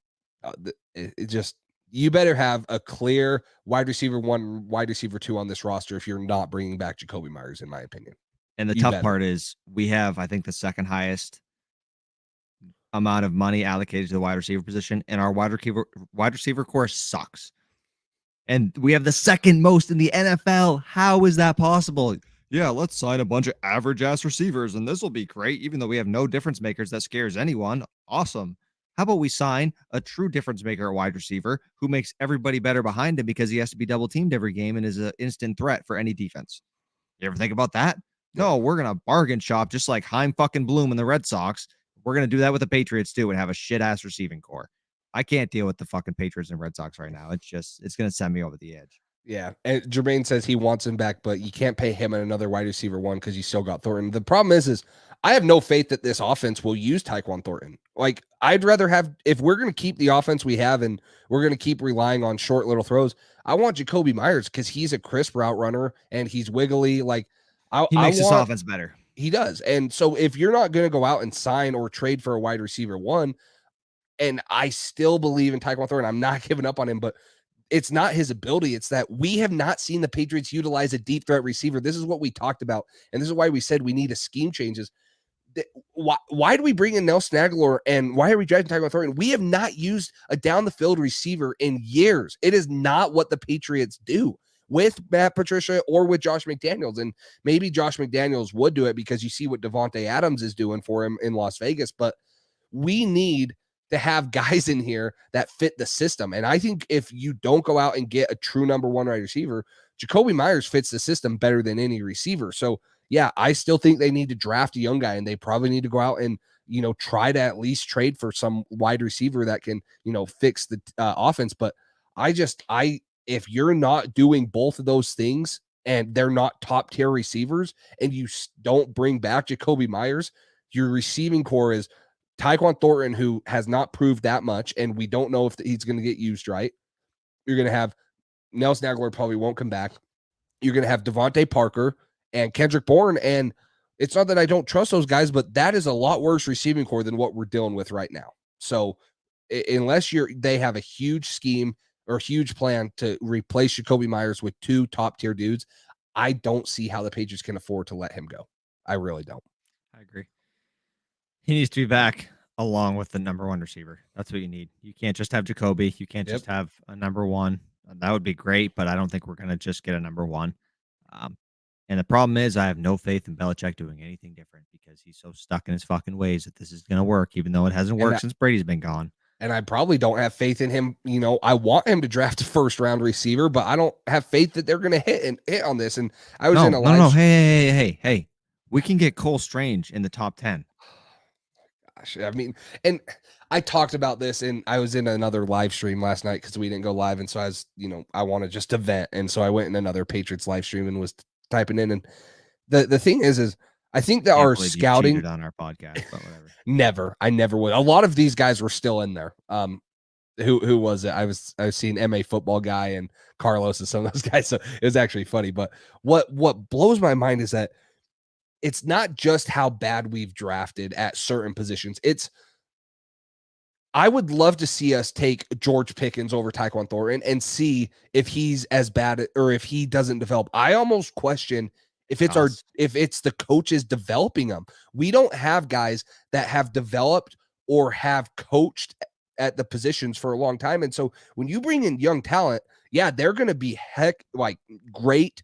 it just, you better have a clear wide receiver 1, wide receiver 2 on this roster if you're not bringing back Jacoby Myers, in my opinion. And the tough part is we have, I think, the second highest amount of money allocated to the wide receiver position, and our wide receiver core sucks. And we have the second most in the NFL. How is that possible? Yeah, let's sign a bunch of average-ass receivers, and this will be great, even though we have no difference makers that scares anyone. Awesome. How about we sign a true difference maker at wide receiver who makes everybody better behind him because he has to be double-teamed every game and is an instant threat for any defense? You ever think about that? No, we're going to bargain shop just like Chaim fucking Bloom and the Red Sox. We're going to do that with the Patriots, too, and have a shit-ass receiving core. I can't deal with the fucking Patriots and Red Sox right now. It's going to send me over the edge. Yeah. And Jermaine says he wants him back, but you can't pay him another wide receiver 1 because you still got Thornton. The problem is I have no faith that this offense will use Tyquan Thornton. Like, I'd rather have, if we're going to keep the offense we have and we're going to keep relying on short little throws, I want Jacoby Myers because he's a crisp route runner and he's wiggly. Like, he makes this offense better. He does. And so if you're not going to go out and sign or trade for a wide receiver 1, and I still believe in Tyquan Thornton, I'm not giving up on him, but it's not his ability. It's that we have not seen the Patriots utilize a deep threat receiver. This is what we talked about. And this is why we said we need a scheme changes. Why do we bring in Nelson Aguilar and why are we drafting Tyquan Thornton? We have not used a down the field receiver in years. It is not what the Patriots do with Matt Patricia or with Josh McDaniels. And maybe Josh McDaniels would do it because you see what Devontae Adams is doing for him in Las Vegas, but we need to have guys in here that fit the system. And I think if you don't go out and get a true number 1 wide receiver, Jacoby Myers fits the system better than any receiver. So yeah, I still think they need to draft a young guy, and they probably need to go out and, try to at least trade for some wide receiver that can, fix the offense. But if you're not doing both of those things and they're not top tier receivers, and you don't bring back Jacoby Myers, your receiving core is Tyquan Thornton, who has not proved that much, and we don't know if he's going to get used right. You're going to have Nelson Aguilar probably won't come back. You're going to have Devontae Parker and Kendrick Bourne. And it's not that I don't trust those guys, but that is a lot worse receiving core than what we're dealing with right now. So unless they have a huge scheme or huge plan to replace Jacoby Myers with 2 top tier dudes, I don't see how the Patriots can afford to let him go. I really don't. I agree. He needs to be back along with the number 1 receiver. That's what you need. You can't just have Jacoby. You can't just have a number 1. That would be great, but I don't think we're going to just get a number 1. And the problem is I have no faith in Belichick doing anything different because he's so stuck in his fucking ways that this is going to work, even though it hasn't worked since Brady's been gone. And I probably don't have faith in him. I want him to draft a first-round receiver, but I don't have faith that they're going to hit on this. And I was in a live. No. Hey. We can get Cole Strange in the top 10. Gosh, I mean, and I talked about this, and I was in another live stream last night because we didn't go live, and so I was, I wanted just to vent, and so I went in another Patriots live stream and was typing in, and the thing is I think that our scouting on our podcast, but whatever. I never would. A lot of these guys were still in there. Who was it? I was seeing MA Football Guy and Carlos and some of those guys, so it was actually funny. But what blows my mind is that it's not just how bad we've drafted at certain positions. I would love to see us take George Pickens over Tyquan Thornton and see if he's as bad or if he doesn't develop. I almost question if it's the coaches developing them. We don't have guys that have developed or have coached at the positions for a long time. And so when you bring in young talent, yeah, they're going to be great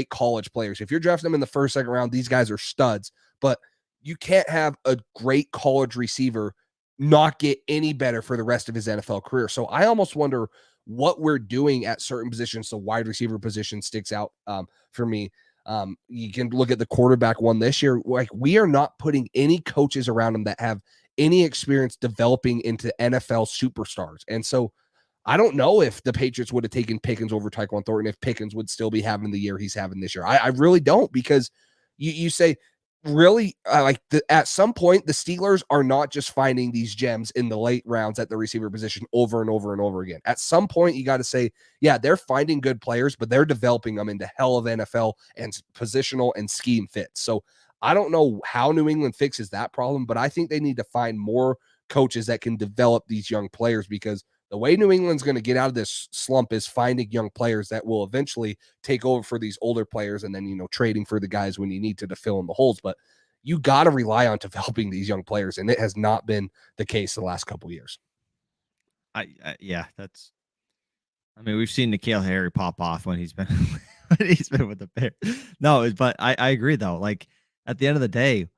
college players. If you're drafting them in the first, second round, these guys are studs, but you can't have a great college receiver not get any better for the rest of his NFL career. So I almost wonder what we're doing at certain positions. The wide receiver position sticks out for me. You can look at the quarterback one this year. We are not putting any coaches around him that have any experience developing into NFL superstars. And so I don't know if the Patriots would have taken Pickens over Tyquan Thornton if Pickens would still be having the year he's having this year. I really don't, because you say, really, at some point, the Steelers are not just finding these gems in the late rounds at the receiver position over and over and over again. At some point, you got to say, yeah, they're finding good players, but they're developing them into hell of NFL and positional and scheme fits. So I don't know how New England fixes that problem, but I think they need to find more coaches that can develop these young players, because the way New England's going to get out of this slump is finding young players that will eventually take over for these older players, and then, trading for the guys when you need to fill in the holes. But you got to rely on developing these young players, and it has not been the case the last couple of years. Yeah, we've seen N'Keal Harry pop off when he's been with the Bears. No, but I agree though. Like, at the end of the day,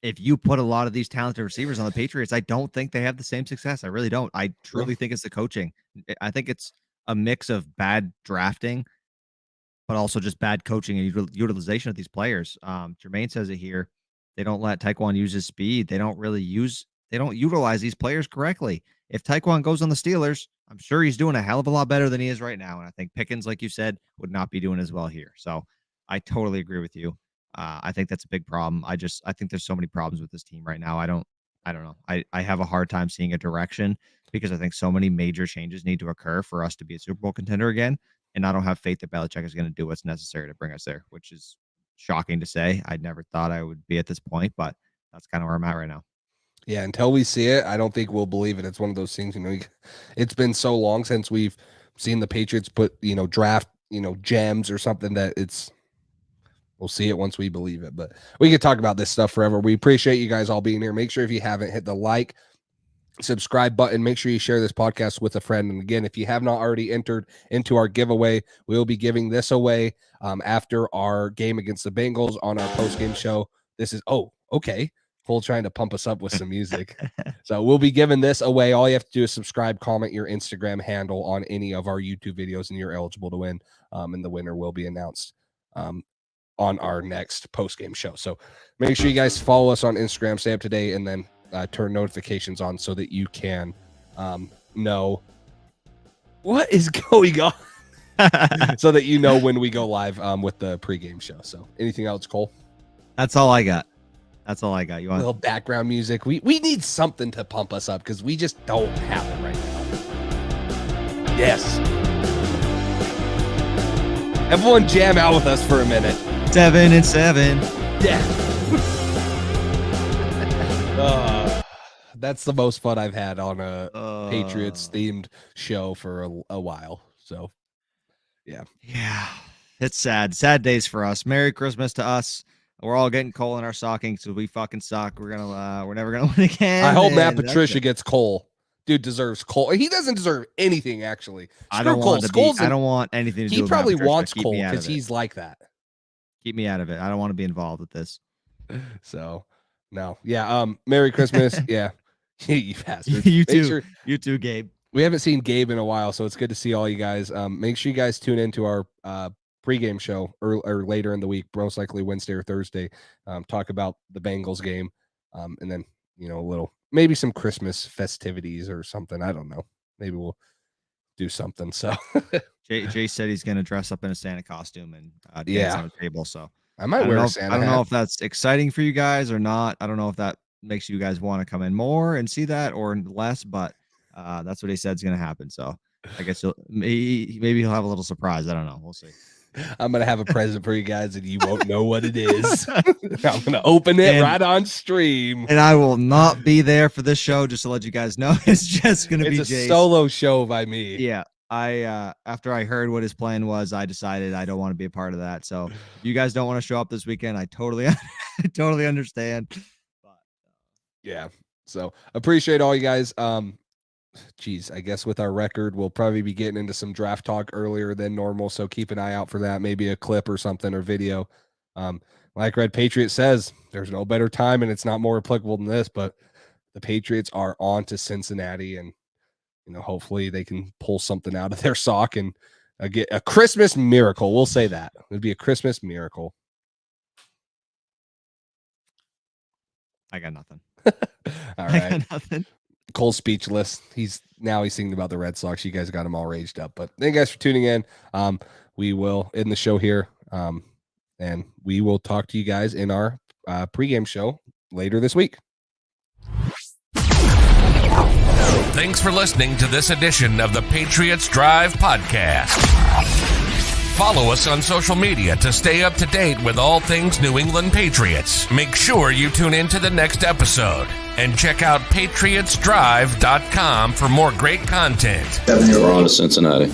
if you put a lot of these talented receivers on the Patriots, I don't think they have the same success. I really don't. I truly think it's the coaching. I think it's a mix of bad drafting, but also just bad coaching and utilization of these players. Jermaine says it here. They don't let Tyquan use his speed. They don't utilize these players correctly. If Tyquan goes on the Steelers, I'm sure he's doing a hell of a lot better than he is right now. And I think Pickens, like you said, would not be doing as well here. So I totally agree with you. I think that's a big problem. I think there's so many problems with this team right now. I don't know. I have a hard time seeing a direction, because I think so many major changes need to occur for us to be a Super Bowl contender again. And I don't have faith that Belichick is going to do what's necessary to bring us there, which is shocking to say. I never thought I would be at this point, but that's kind of where I'm at right now. Yeah, until we see it, I don't think we'll believe it. It's one of those things, it's been so long since we've seen the Patriots put, draft, gems or something, that we'll see it once we believe it. But we could talk about this stuff forever. We appreciate you guys all being here. Make sure, if you haven't, hit the like, subscribe button. Make sure you share this podcast with a friend. And again, if you have not already entered into our giveaway, we will be giving this away after our game against the Bengals on our post-game show. This is, okay. Full trying to pump us up with some music. So we'll be giving this away. All you have to do is subscribe, comment your Instagram handle on any of our YouTube videos, and you're eligible to win. And the winner will be announced on our next post-game show. So make sure you guys follow us on Instagram, stay up to date, and then turn notifications on so that you can know what is going on. So that you know when we go live with the pregame show. So anything else, Cole? That's all I got. You want a little background music? We need something to pump us up because we just don't have it right now. Yes. Everyone jam out with us for a minute. 7 and 7. Yeah. That's the most fun I've had on a Patriots themed show for a while. So yeah. It's sad days for us. Merry Christmas to us. We're all getting Cole in our stockings because we fucking suck. We're never gonna win again. I hope Matt Patricia gets Cole. Dude deserves Cole. He doesn't deserve anything, actually. I don't want anything to do with Matt Patricia. He probably wants Cole because he's like that. Keep me out of it. I don't want to be involved with this. So no. Yeah. Merry Christmas. Yeah. You bastard. You too, Gabe. We haven't seen Gabe in a while, so it's good to see all you guys. Make sure you guys tune into our pregame show or later in the week, most likely Wednesday or Thursday. Talk about the Bengals game, and then maybe some Christmas festivities or something. I don't know. Maybe we'll do something. So Jay said he's going to dress up in a Santa costume and dance on the table. So I might wear a Santa hat. I don't know if that's exciting for you guys or not. I don't know if that makes you guys want to come in more and see that or less, but that's what he said is going to happen. So I guess maybe he'll have a little surprise. I don't know. We'll see. I'm going to have a present for you guys and you won't know what it is. I'm going to open it right on stream. And I will not be there for this show, just to let you guys know. It's just going to be It's a solo show by me. Yeah. After I heard what his plan was, I decided I don't want to be a part of that. So if you guys don't want to show up this weekend, I totally understand. But, yeah. So appreciate all you guys. I guess with our record, we'll probably be getting into some draft talk earlier than normal. So keep an eye out for that. Maybe a clip or something or video. Like Red Patriot says, there's no better time and it's not more applicable than this, but the Patriots are on to Cincinnati and, hopefully they can pull something out of their sock and get a Christmas miracle. We'll say that it'd be a Christmas miracle. I got nothing. All right. I got nothing. Cole's speechless. He's thinking about the Red Sox. You guys got him all raged up. But thank you guys for tuning in. We will end the show here. And we will talk to you guys in our pregame show later this week. Thanks for listening to this edition of the Patriots Drive podcast. Follow us on social media to stay up to date with all things New England Patriots. Make sure you tune in to the next episode and check out patriotsdrive.com for more great content. We're on to Cincinnati.